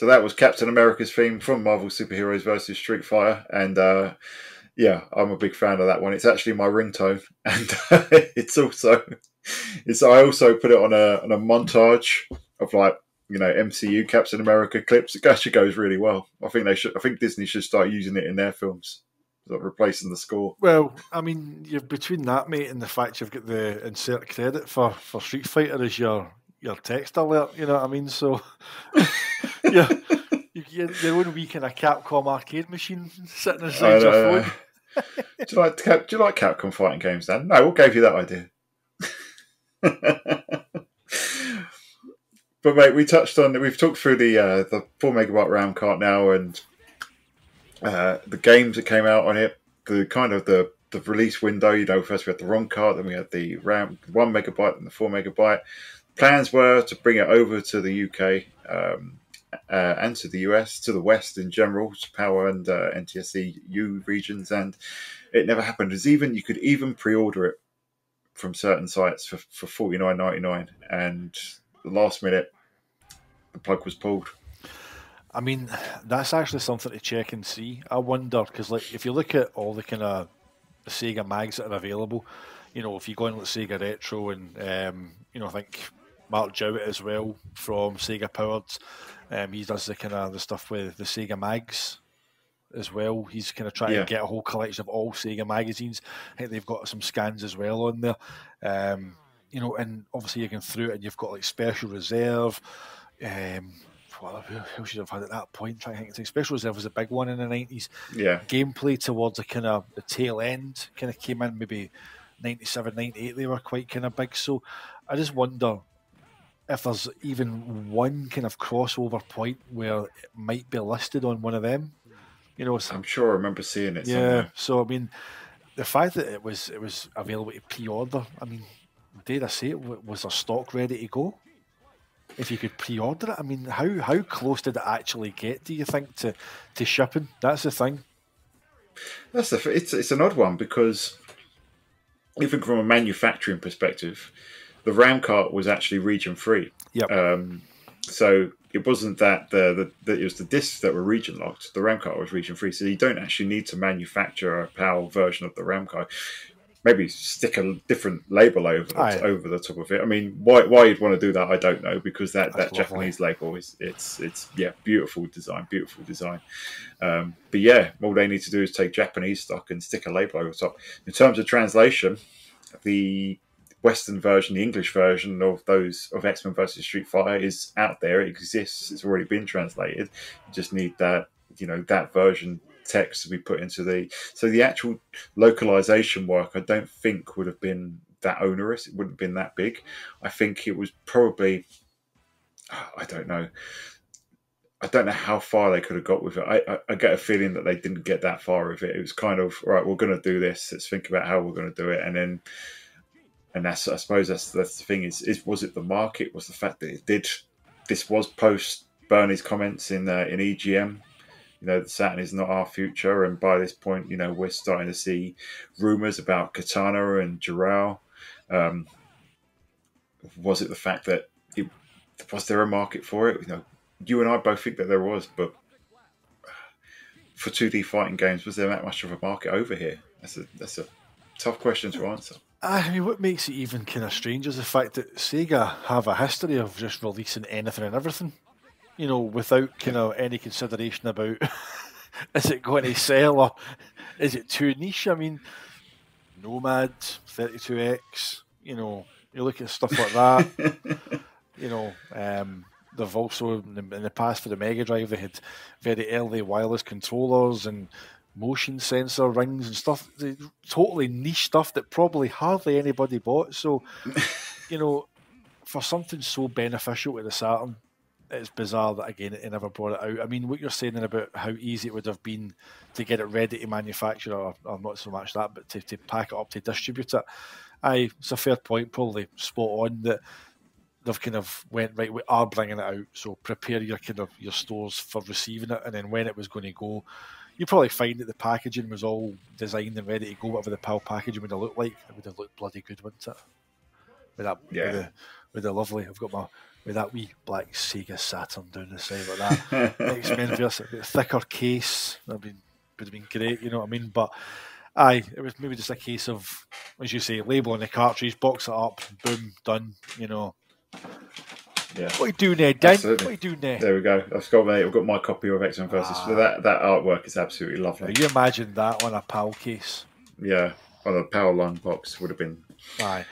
So that was Captain America's theme from Marvel Superheroes versus Street Fighter, and yeah, I'm a big fan of that one. It's actually my ringtone, and I also put it on a montage of like MCU Captain America clips. It actually goes really well. I think Disney should start using it in their films, like replacing the score. Well, I mean, you're between that, mate, and the fact you've got the insert credit for Street Fighter as your text alert. You know what I mean? So yeah. Your own wee kind of Capcom arcade machine sitting inside your phone. Do you like Capcom fighting games, Dan? No, what gave you that idea? But mate, we've talked through the 4 megabyte RAM card now, and the games that came out on it, the release window. First we had the ROM card, then we had the RAM 1 megabyte and the 4 megabyte. Plans were to bring it over to the UK. And to the US, to the West in general, PAL and NTSC-U regions, and it never happened. You could even pre-order it from certain sites for $49.99, and the last minute, the plug was pulled. I mean, that's actually something to check and see. I wonder, because like if you look at all the kind of the Sega mags that are available, if you go on like Sega Retro and I think Mark Jowett as well from Sega Powered. He does the kind of the stuff with the Sega mags as well. He's kind of trying to get a whole collection of all Sega magazines. I think they've got some scans as well on there. And obviously you can through it and you've got like Special Reserve. Who should have had at that point? Trying to think. Special Reserve was a big one in the 90s. Yeah. Gameplay towards the kind of the tail end kind of came in, maybe 97, 98. They were quite kind of big. So I just wonder if there's even one kind of crossover point where it might be listed on one of them. I'm sure I remember seeing it. Yeah. Somewhere. So I mean, the fact that it was available to pre-order. I mean, dare I say it? Was there stock ready to go? If you could pre-order it, I mean, how close did it actually get? Do you think to shipping? That's the thing. It's an odd one because even from a manufacturing perspective, the RAM cart was actually region free. Yep. So it wasn't that it was the discs that were region locked. The RAM cart was region free, so you don't actually need to manufacture a PAL version of the RAM cart. Maybe stick a different label over the top of it. I mean, why you'd want to do that, I don't know, because that Japanese label it's beautiful design. But yeah, all they need to do is take Japanese stock and stick a label over the top. In terms of translation, the Western version, the English version of X-Men versus Street Fighter is out there. It exists. It's already been translated. You just need that version text to be put into the actual localization work. I don't think would have been that onerous. It wouldn't have been that big. I think it was probably, I don't know how far they could have got with it. I get a feeling that they didn't get that far with it. It was kind of, right, we're going to do this. Let's think about how we're going to do it. And that's, I suppose that's the thing is was it the market? Was the fact that this was post Bernie's comments in EGM, the Saturn is not our future. And by this point, we're starting to see rumors about Katana and Jirao. Was it the fact that was there a market for it? You and I both think that there was, but for 2D fighting games, was there that much of a market over here? That's a tough question to answer. I mean, what makes it even kind of strange is the fact that Sega have a history of just releasing anything and everything, without kind of any consideration about is it going to sell or is it too niche? I mean, Nomad, 32X, you look at stuff like that. They've also, in the past for the Mega Drive, they had very early wireless controllers and motion sensor rings and stuff, totally niche stuff that probably hardly anybody bought. So, for something so beneficial to the Saturn, it's bizarre that again it never brought it out. I mean, what you're saying about how easy it would have been to get it ready to manufacture, or not so much that, but to pack it up to distribute it. It's a fair point, probably spot on that they've kind of went, right, we are bringing it out, so prepare your stores for receiving it, and then when it was going to go, you probably find that the packaging was all designed and ready to go. Whatever the PAL packaging would have looked like, it would have looked bloody good, wouldn't it? With the lovely, I've got with that wee black Sega Saturn down the side like that. X-Men versus a thicker case. Would have been great, you know what I mean? But aye, it was maybe just a case of, as you say, label on the cartridge, box it up, boom, done, you know. Yeah. What are you doing there, Dan? Absolutely. What are you doing there? There we go. I've got my copy of X-Men versus. That artwork is absolutely lovely. Now, you imagine that on a PAL case. Yeah, on a Power Line box would have been. Aye.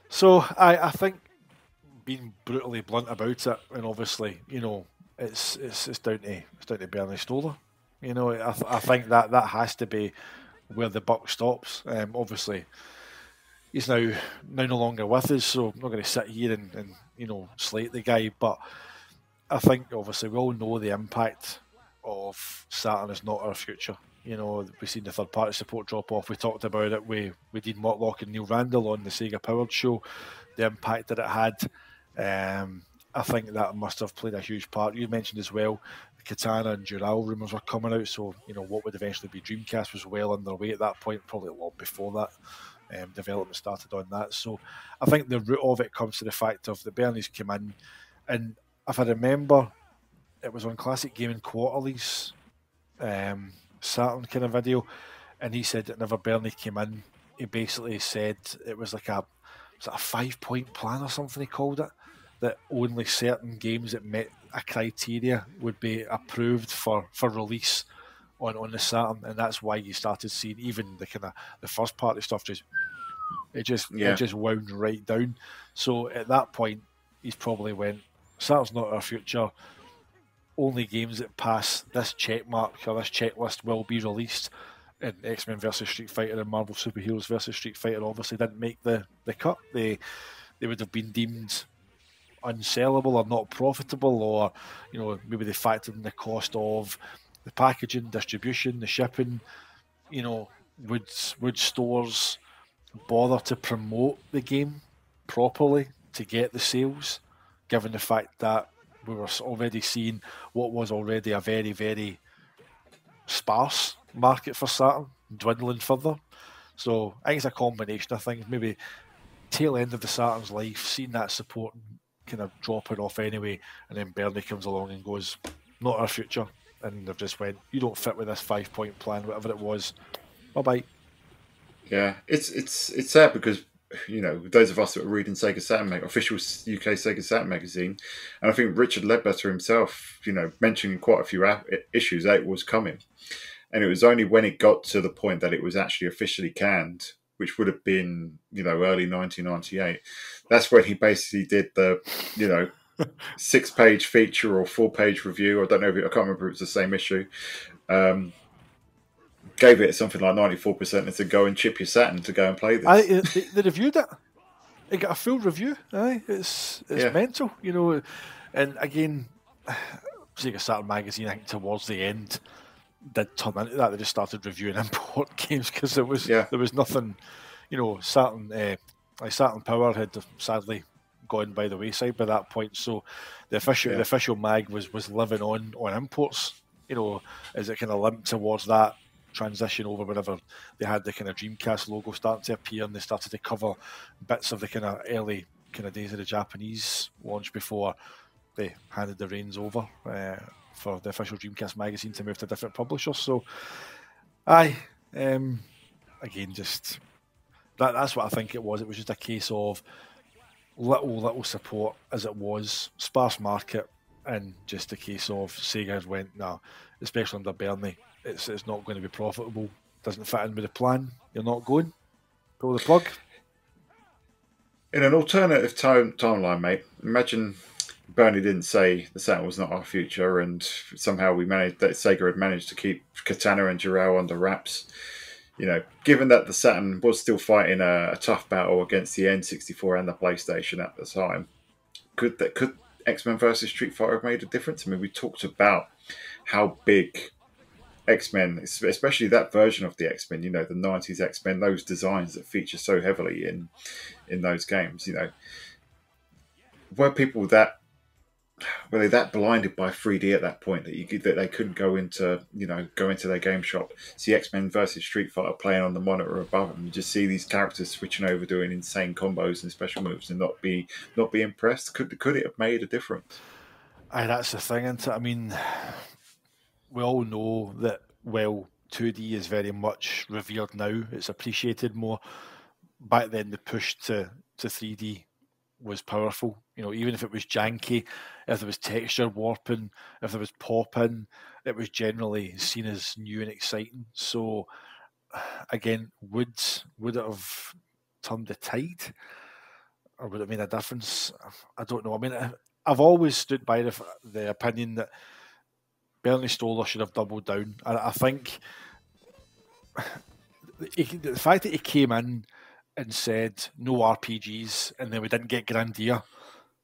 So I think being brutally blunt about it, and obviously, you know, it's down to Bernie Stoller. You know, I think that has to be where the buck stops. Obviously, he's now no longer with us, so I'm not going to sit here and you know, slate the guy. But I think obviously we all know the impact of Saturn is not our future. You know, we've seen the third party support drop off. We talked about it. We did Mortlock and Neil Randall on the Sega Powered show, the impact that it had. I think that must have played a huge part. You mentioned as well, the Katana and Dural rumours were coming out, so you know what would eventually be Dreamcast was well underway at that point, probably long before that. Development started on that. So I think the root of it comes to the fact of the Bernie's came in, and if I remember, it was on Classic Gaming Quarterly's Saturn kind of video, and he said that whenever Bernie came in, he basically said it was like a 5-point plan or something he called it, that only certain games that met a criteria would be approved for release on the Saturn, and that's why you started seeing even the kind of the first party stuff it just wound right down. So at that point, he's probably went, Saturn's not our future. Only games that pass this check mark or this checklist will be released. And X-Men versus Street Fighter and Marvel Superheroes versus Street Fighter obviously didn't make the cut. They would have been deemed unsellable or not profitable, or you know, maybe they factored in the cost of the packaging, distribution, the shipping. You know, would stores bother to promote the game properly to get the sales, given the fact that we were already seeing what was already a very, very sparse market for Saturn dwindling further? So I think it's a combination of things. Maybe tail end of the Saturn's life, seeing that support kind of dropping off anyway, and then Bernie comes along and goes, not our future. And they've just went, you don't fit with this 5-point plan, whatever it was. Bye-bye. Yeah, it's sad because, you know, those of us that were reading Sega Saturn official UK Sega Saturn magazine, and I think Richard Ledbetter himself, you know, mentioning quite a few issues it was coming, and it was only when it got to the point that it was actually officially canned, which would have been, you know, early 1998. That's when he basically did the, you know, 6-page feature or 4-page review. I don't know if I can't remember if it was the same issue. Gave it something like 94% and said, go and chip your Saturn to go and play this. They reviewed it. It got a full review. It's mental, you know. And again, Sega Saturn magazine, I think towards the end, did turn into that. They just started reviewing import games because there was nothing, you know. Saturn Power had sadly gone by the wayside by that point. So the official mag was living on imports, you know, as it kind of limped towards that transition over whenever they had the kind of Dreamcast logo starting to appear, and they started to cover bits of the kind of early kind of days of the Japanese launch before they handed the reins over for the official Dreamcast magazine to move to different publishers. So again, just that's what I think it was. It was just a case of little support as it was, sparse market, and just a case of Sega went, no, especially under Bernie, it's not going to be profitable, doesn't fit in with the plan, you're not going, pull the plug. In an alternative timeline, mate, imagine Bernie didn't say the Saturn was not our future, and somehow Sega had managed to keep Katana and Dural under wraps. You know, given that the Saturn was still fighting a tough battle against the N64 and the PlayStation at the time, could X-Men versus Street Fighter have made a difference? I mean, we talked about how big X-Men, especially that version of the X-Men, you know, the 90s X-Men, those designs that feature so heavily in those games, you know, were people that were they that blinded by 3D at that point that they couldn't go into their game shop, see X-Men versus Street Fighter playing on the monitor above them, and just see these characters switching over, doing insane combos and special moves, and not be impressed? Could it have made a difference? Aye, that's the thing, isn't it? I mean, we all know that, well, 2D is very much revered now. It's appreciated more. Back then, the push to 3D was powerful. Even if it was janky, if there was texture warping, if there was pop-in, it was generally seen as new and exciting. So, again, would it have turned the tide? Or would it have made a difference? I don't know. I mean, I've always stood by the opinion that Bernie Stoller should have doubled down. I think the fact that he came in and said no RPGs, and then we didn't get Grandia,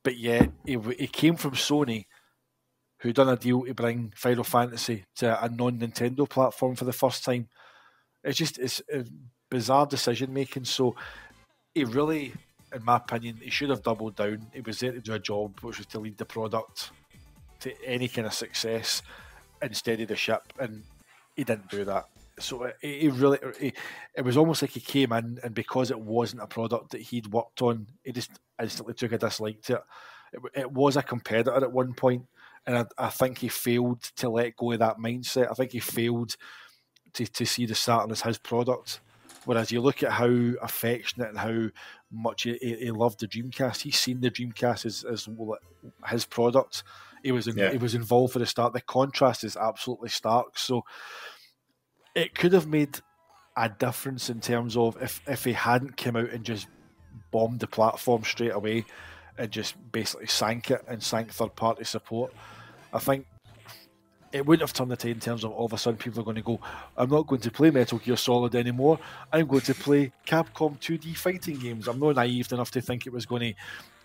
but yet he came from Sony, who done a deal to bring Final Fantasy to a non-Nintendo platform for the first time. It's a bizarre decision making. So he really, in my opinion, he should have doubled down. He was there to do a job, which was to lead the product to any kind of success and steady the ship, and he didn't do that. So it was almost like he came in, and because it wasn't a product that he'd worked on, he just instantly took a dislike to it. It was a competitor at one point, and I think he failed to let go of that mindset. I think he failed to see the Saturn as his product. Whereas you look at how affectionate and how much he loved the Dreamcast, he's seen the Dreamcast as his product. He was involved for the start. The contrast is absolutely stark. So it could have made a difference in terms of if he hadn't come out and just bombed the platform straight away and just basically sank it and sank third-party support. I think it wouldn't have turned the tide in terms of all of a sudden people are going to go, I'm not going to play Metal Gear Solid anymore, I'm going to play Capcom 2D fighting games. I'm not naive enough to think it was going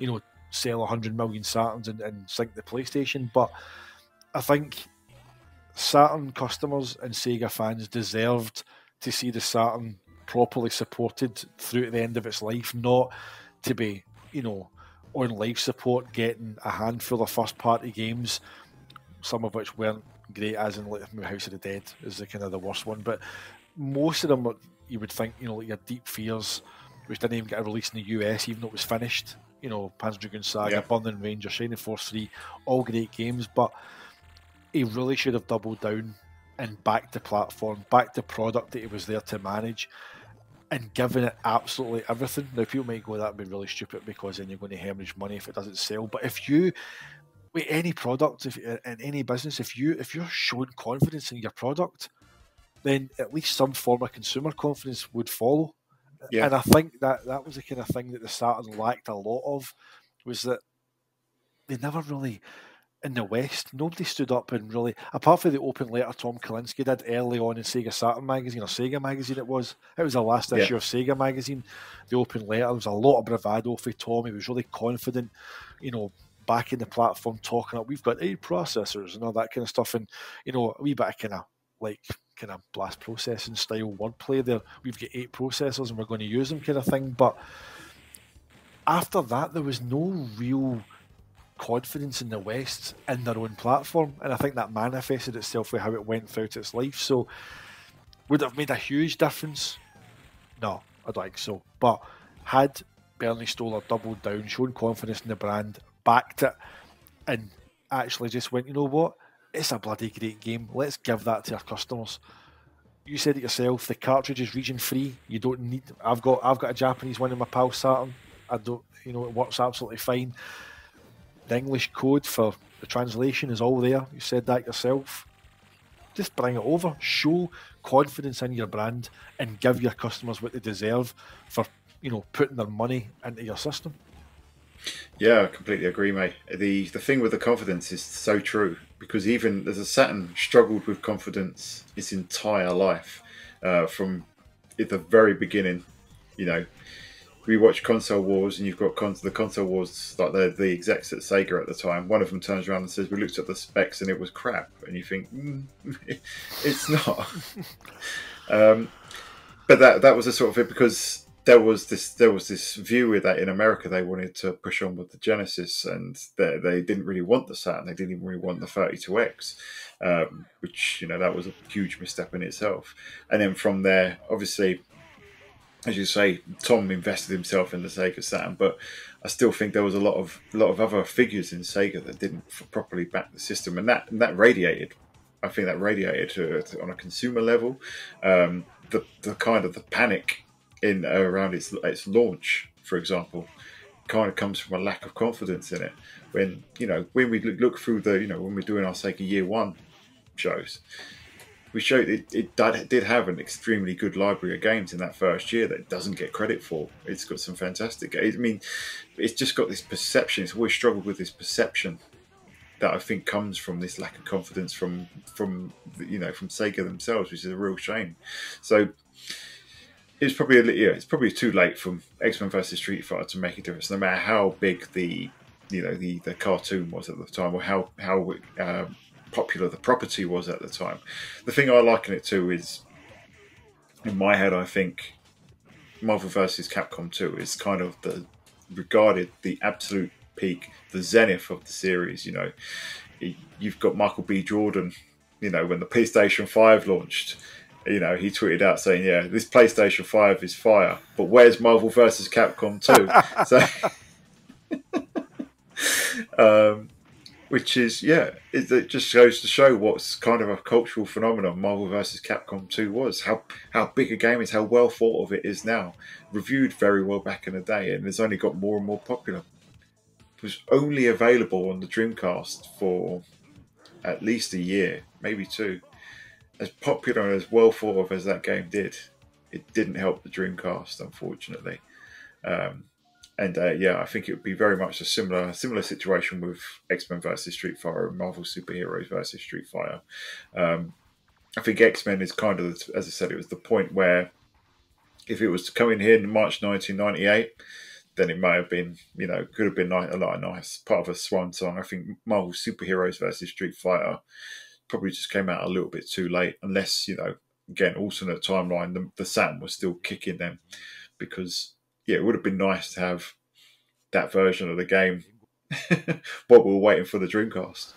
to, sell 100 million Saturns and sink the PlayStation, but I think Saturn customers and Sega fans deserved to see the Saturn properly supported through to the end of its life, not to be, on life support getting a handful of first-party games, some of which weren't great, as in like House of the Dead is the kind of the worst one, but most of them you would think, like your Deep Fears, which didn't even get a release in the US even though it was finished, Panzer Dragoon Saga, Burning Ranger, Shining Force 3, all great games, but he really should have doubled down and backed the platform, backed the product that he was there to manage, and given it absolutely everything. Now people might go, that would be really stupid because then you're going to hemorrhage money if it doesn't sell, but if you, with any product, in any business, if you're showing confidence in your product, then at least some form of consumer confidence would follow. Yeah. And I think that was the kind of thing that the Saturn lacked a lot of, was that they never really, in the West, nobody stood up and really, apart from the open letter Tom Kalinske did early on in Sega Saturn magazine, or Sega magazine it was the last issue of Sega magazine, the open letter, there was a lot of bravado for Tom. He was really confident, backing the platform, talking up, we've got 8 processors and all that kind of stuff, and a wee bit of kind of blast processing style wordplay there. We've got 8 processors and we're going to use them kind of thing. But after that, there was no real confidence in the West in their own platform, and I think that manifested itself with how it went throughout its life. So would it have made a huge difference? No, I don't think so. But had Bernie Stoller doubled down, shown confidence in the brand, backed it, and actually just went, you know what, it's a bloody great game, let's give that to our customers. You said it yourself, the cartridge is region free. You don't need, I've got a Japanese one in my PAL Saturn. I don't, it works absolutely fine. The English code for the translation is all there. You said that yourself. Just bring it over, show confidence in your brand, and give your customers what they deserve for, putting their money into your system. Yeah, I completely agree, mate. The thing with the confidence is so true, because even as a Saturn struggled with confidence its entire life, from at the very beginning. We watch Console Wars, and you've got the Console Wars, like the execs at Sega at the time. One of them turns around and says, "We looked at the specs and it was crap," and you think, it's not. But that was a sort of it, because there was this view with that in America they wanted to push on with the Genesis, and they didn't really want the Saturn. They didn't even really want the 32X, which that was a huge misstep in itself. And then from there, obviously, as you say, Tom invested himself in the Sega Saturn, but I still think there was a lot of other figures in Sega that didn't properly back the system, and that radiated. I think that radiated on a consumer level. The kind of the panic in around its launch, for example, kind of comes from a lack of confidence in it. When we look through when we're doing our Sega Year One shows, we showed it did have an extremely good library of games in that first year that it doesn't get credit for. It's got some fantastic games. I mean, it's just got this perception. It's always struggled with this perception that I think comes from this lack of confidence from Sega themselves, which is a real shame. So it's probably too late for X-Men vs Street Fighter to make a difference, no matter how big the cartoon was at the time, or how popular the property was at the time. The thing I liken it to is, in my head, I think Marvel vs Capcom 2 is kind of regarded the absolute peak, the zenith of the series. You've got Michael B. Jordan, when the PlayStation 5 launched, he tweeted out saying, "Yeah, this PlayStation 5 is fire, but where's Marvel vs Capcom 2?" So, which is, it just goes to show what's kind of a cultural phenomenon Marvel vs Capcom 2 was. How big a game is, how well thought of it is now. Reviewed very well back in the day, and it's only got more and more popular. It was only available on the Dreamcast for at least a year, maybe two. As popular and as well thought of as that game did, it didn't help the Dreamcast, unfortunately. I think it would be very much a similar situation with X-Men vs Street Fighter and Marvel Superheroes vs Street Fighter. I think X-Men is kind of, as I said, it was the point where if it was to come in here in March 1998, then it may have been, could have been a lot of nice part of a swan song. I think Marvel Superheroes vs Street Fighter probably just came out a little bit too late, unless, again, alternate timeline, the Saturn was still kicking them, because it would have been nice to have that version of the game while we were waiting for the Dreamcast.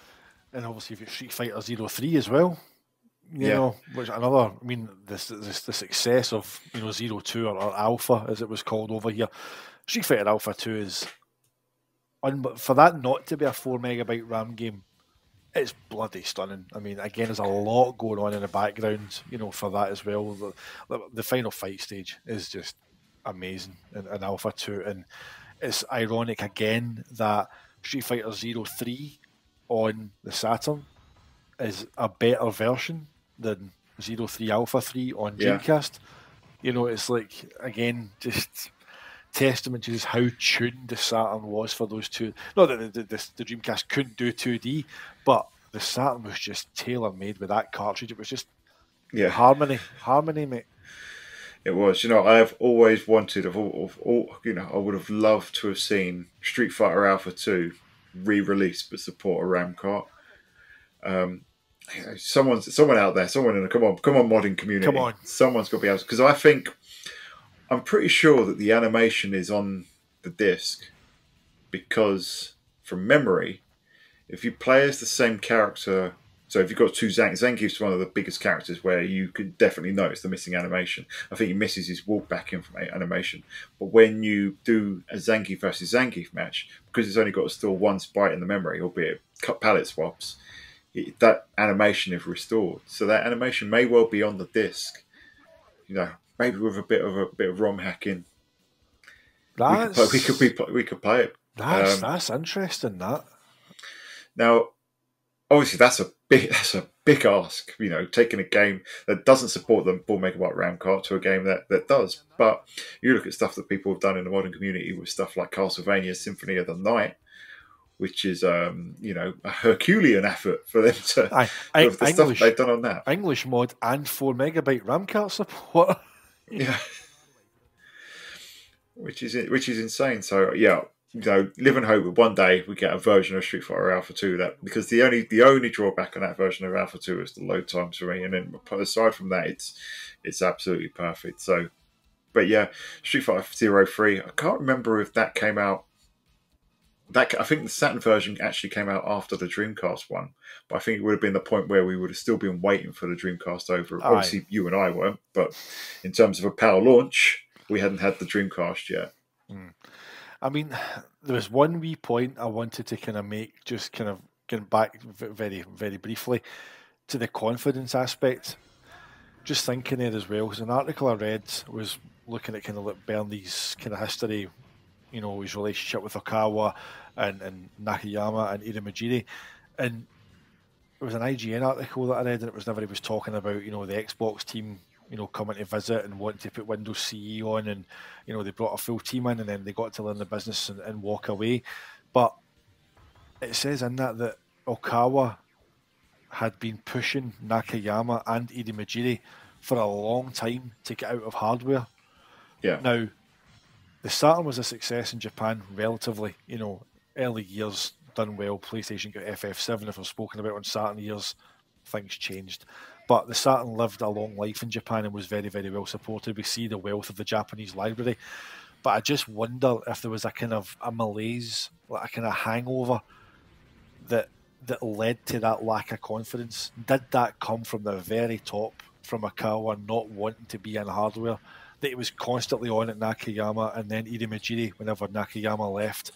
And obviously you've got Street Fighter 03 as well. Which another, the success of 02 or Alpha as it was called over here. Street Fighter Alpha 2 is, for that not to be a 4 megabyte RAM game, it's bloody stunning. Again, there's a lot going on in the background, for that as well. The final fight stage is just amazing in Alpha 2, and it's ironic again that Street Fighter 03 on the Saturn is a better version than 03 Alpha 3 on Dreamcast. It's like, again, just testament to just how tuned the Saturn was for those two. Not that the Dreamcast couldn't do 2D, but the Saturn was just tailor-made with that cartridge. It was just harmony, mate. It was. I have always wanted, I would have loved to have seen Street Fighter Alpha 2 re-released but support a RAM cart. Someone out there, someone in the come on modding community, someone's got to be able to, because I'm pretty sure that the animation is on the disc, because from memory, if you play as the same character, so if you've got two Zangief's one of the biggest characters where you could definitely notice the missing animation. I think he misses his walk back animation. But when you do a Zangief versus Zangief match, because it's only got still one sprite in the memory, albeit cut palette swaps, that animation is restored. So that animation may well be on the disc. Maybe with a bit of ROM hacking. We could play it. That's interesting. That. Now, obviously, that's a big ask. Taking a game that doesn't support the 4 megabyte RAM card to a game that does. But you look at stuff that people have done in the modern community with stuff like Castlevania Symphony of the Night, which is a Herculean effort for them to with the stuff they've done on that. English mod and 4 megabyte RAM card support. Yeah, which is insane. So live and hope that one day we get a version of Street Fighter Alpha 2 because the only drawback on that version of Alpha 2 is the load times for me, and then aside from that, it's absolutely perfect. So, But yeah, Street Fighter 03. I can't remember if that came out. I think the Saturn version actually came out after the Dreamcast one, but I think it would have been the point where we would have still been waiting for the Dreamcast over. Aye. Obviously, you and I weren't, but in terms of a PAL launch, we hadn't had the Dreamcast yet. I mean, there was one wee point I wanted to kind of make, just kind of getting back very, very briefly to the confidence aspect. Just thinking there as well, because an article I read was looking at kind of like Bernie's kind of history, you know, his relationship with Okawa and Nakayama and Irimajiri. And it was an IGN article that I read, and it was never he was talking about, you know, the Xbox team, you know, coming to visit and wanting to put Windows CE on, and, you know, they brought a full team in, and then they got to learn the business and walk away. But it says in that Okawa had been pushing Nakayama and Irimajiri for a long time to get out of hardware. Yeah. Now, the Saturn was a success in Japan relatively, you know, early years done well. PlayStation got FF7, if I've spoken about on Saturn years, things changed. But the Saturn lived a long life in Japan and was very, very well supported. We see the wealth of the Japanese library. But I just wonder if there was a kind of a malaise, like a kind of hangover that led to that lack of confidence. Did that come from the very top, from Akawa not wanting to be in hardware? That it was constantly on at Nakayama, and then Irimajiri whenever Nakayama left,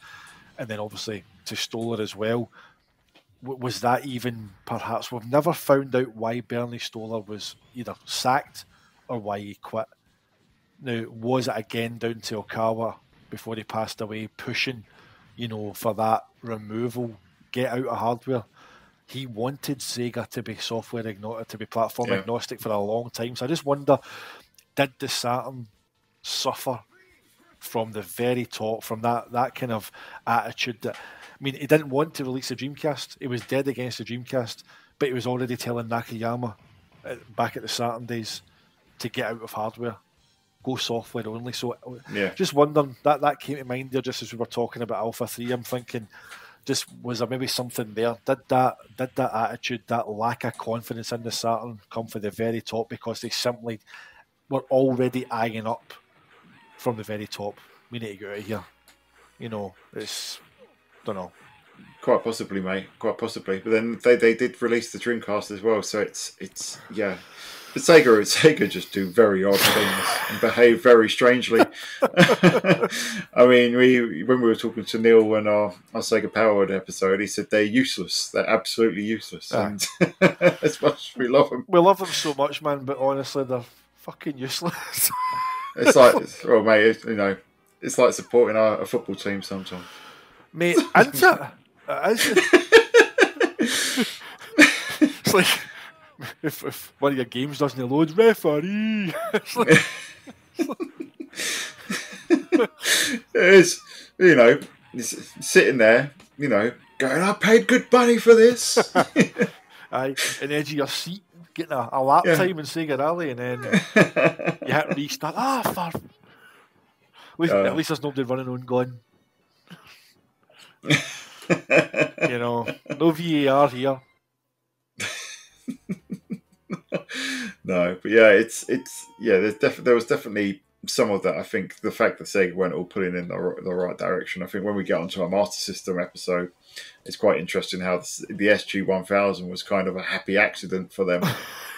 and then obviously to Stoller as well. Was that even perhaps? We've never found out why Bernie Stoller was either sacked or why he quit. Now, was it again down to Okawa before he passed away pushing, you know, for that removal, get out of hardware? He wanted Sega to be software agnostic, to be platform agnostic for a long time. So I just wonder, did the Saturn suffer from the very top, from that kind of attitude that, I mean, he didn't want to release the Dreamcast. He was dead against the Dreamcast, but he was already telling Nakayama back at the Saturn days to get out of hardware, go software only. So just wondering, that came to mind there just as we were talking about Alpha 3. I'm thinking, just was there maybe something there? Did that attitude, that lack of confidence in the Saturn come from the very top because they simply were already eyeing up from the very top? We need to get out of here. You know, it's, don't know. Quite possibly, mate. Quite possibly. But then they did release the Dreamcast as well, so it's yeah. But Sega just do very odd things and behave very strangely. I mean, when we were talking to Neil on our Sega Powered episode, he said they're useless. They're absolutely useless. And as much as we love them. We love them so much, man, but honestly, they're fucking useless. It's like, well, mate, you know, it's like supporting a football team sometimes. Mate, isn't it? It's like, if one of your games doesn't load, referee. It is, you know, sitting there, you know, going, I paid good money for this. Aye, and edge of your seat, getting a lap time in Sega Rally, and then you hit restart. At least there's nobody running on going. You know, no VAR here. No, but yeah, there was definitely some of that. I think the fact that Sega weren't all pulling in the right direction. I think when we get onto our Master System episode, it's quite interesting how the SG-1000 was kind of a happy accident for them,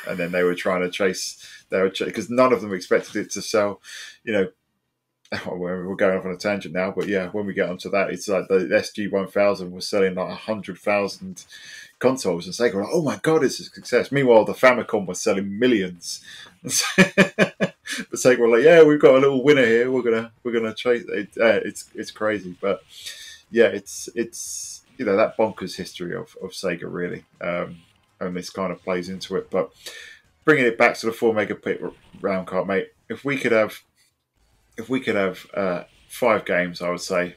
and then they were trying to chase. Because none of them expected it to sell. You know, we're going off on a tangent now, but yeah, when we get onto that, it's like the SG-1000 was selling like 100,000 consoles, and Sega were like, "Oh my god, it's a success." Meanwhile, the Famicom was selling millions. But Sega were like, "Yeah, we've got a little winner here. We're gonna chase it." It's crazy, but yeah, it's you know, that bonkers history of Sega really, and this kind of plays into it. But bringing it back to the 4 megabit round card, mate, if we could have 5 games, I would say,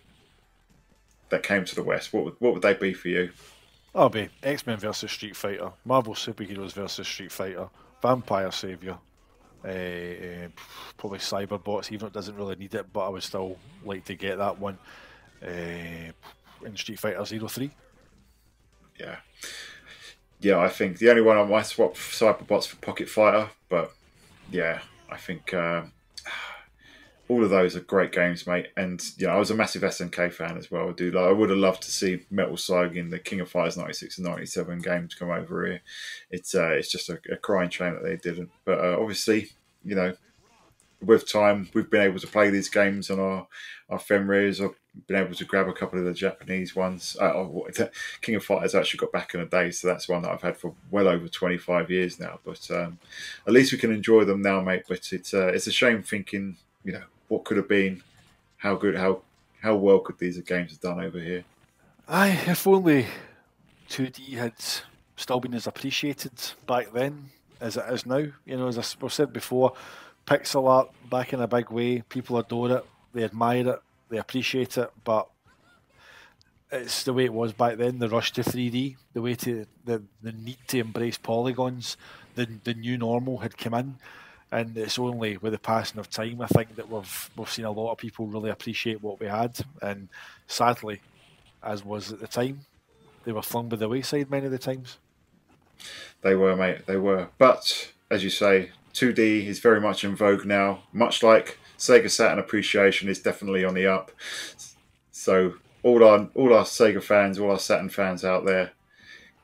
that came to the West, what would they be for you? That'll be X-Men versus Street Fighter, Marvel Superheroes versus Street Fighter, Vampire Savior, probably Cyberbots, even though it doesn't really need it, but I would still like to get that one, in Street Fighter 03. Yeah, I think the only one I might swap Cyberbots for Pocket Fighter, but yeah, I think all of those are great games, mate. And I was a massive SNK fan as well, dude. Like, I would have loved to see Metal Slug in the King of Fighters 96 and 97 games come over here. It's just a crying shame that they didn't. But obviously, with time, we've been able to play these games on our Fenrirs. I've been able to grab a couple of the Japanese ones. King of Fighters I actually got back in the day, so that's one that I've had for well over 25 years now. But at least we can enjoy them now, mate. But it's a shame thinking, what could have been, how good, how well could these games have done over here. Aye, if only 2D had still been as appreciated back then as it is now. As I said before, pixel art back in a big way. People adore it, they admire it, they appreciate it, but it's the way it was back then. The rush to 3D, the way to the need to embrace polygons, the new normal had come in, and it's only with the passing of time, I think, that we've seen a lot of people really appreciate what we had, and sadly, as was at the time, they were flung by the wayside many of the times. They were, mate. They were, but as you say, 2D is very much in vogue now, much like Sega Saturn appreciation is definitely on the up. So all our Sega fans, all our Saturn fans out there,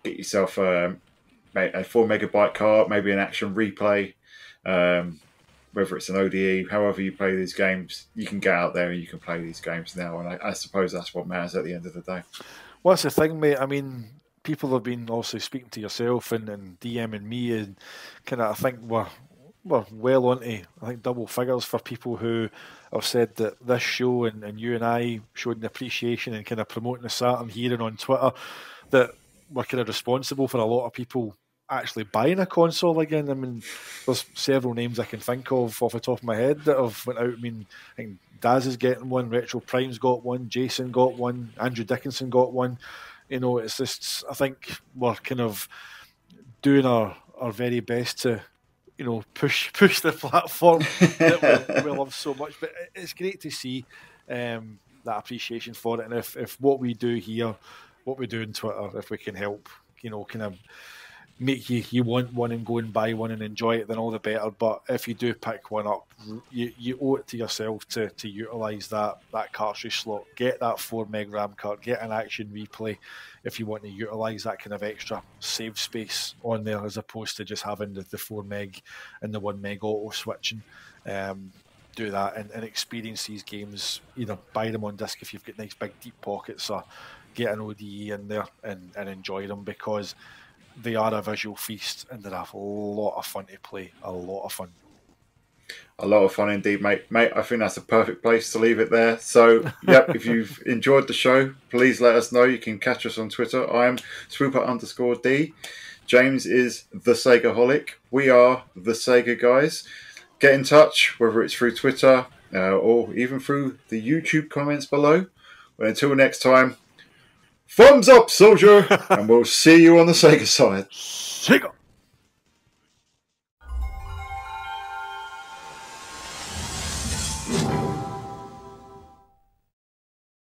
get yourself a 4 megabyte card, maybe an action replay, whether it's an ODE, however you play these games, you can get out there and you can play these games now. And I suppose that's what matters at the end of the day. Well, that's the thing, mate. I mean, people have been also speaking to yourself and DMing me, and kind of, I think we're well onto, I think, double figures for people who have said that this show and you and I showed an appreciation and kind of promoting the Saturn here and on Twitter, that we're kind of responsible for a lot of people actually buying a console again. I mean, there's several names I can think of off the top of my head that have went out. I mean, I think Daz is getting one, Retro Prime's got one, Jason got one, Andrew Dickinson got one. It's just, I think we're kind of doing our very best to push the platform that we love so much. But it's great to see that appreciation for it. And if what we do here, what we do on Twitter, if we can help, kind of make you want one and go and buy one and enjoy it, then all the better. But if you do pick one up, you owe it to yourself to utilise that cartridge slot. Get that 4 meg RAM card, get an action replay if you want to utilise that kind of extra save space on there, as opposed to just having the 4 meg and the 1 meg auto switching. Do that and experience these games. Either buy them on disc if you've got nice big deep pockets, or get an ODE in there and enjoy them, because they are a visual feast and they're a lot of fun to play. A lot of fun. A lot of fun indeed, mate. Mate, I think that's a perfect place to leave it there. So, yep, if you've enjoyed the show, please let us know. You can catch us on Twitter. I am Swooper_D. James is the Segaholic. We are the Sega Guys. Get in touch, whether it's through Twitter or even through the YouTube comments below. But until next time, thumbs up, soldier, and we'll see you on the Sega side. Sega!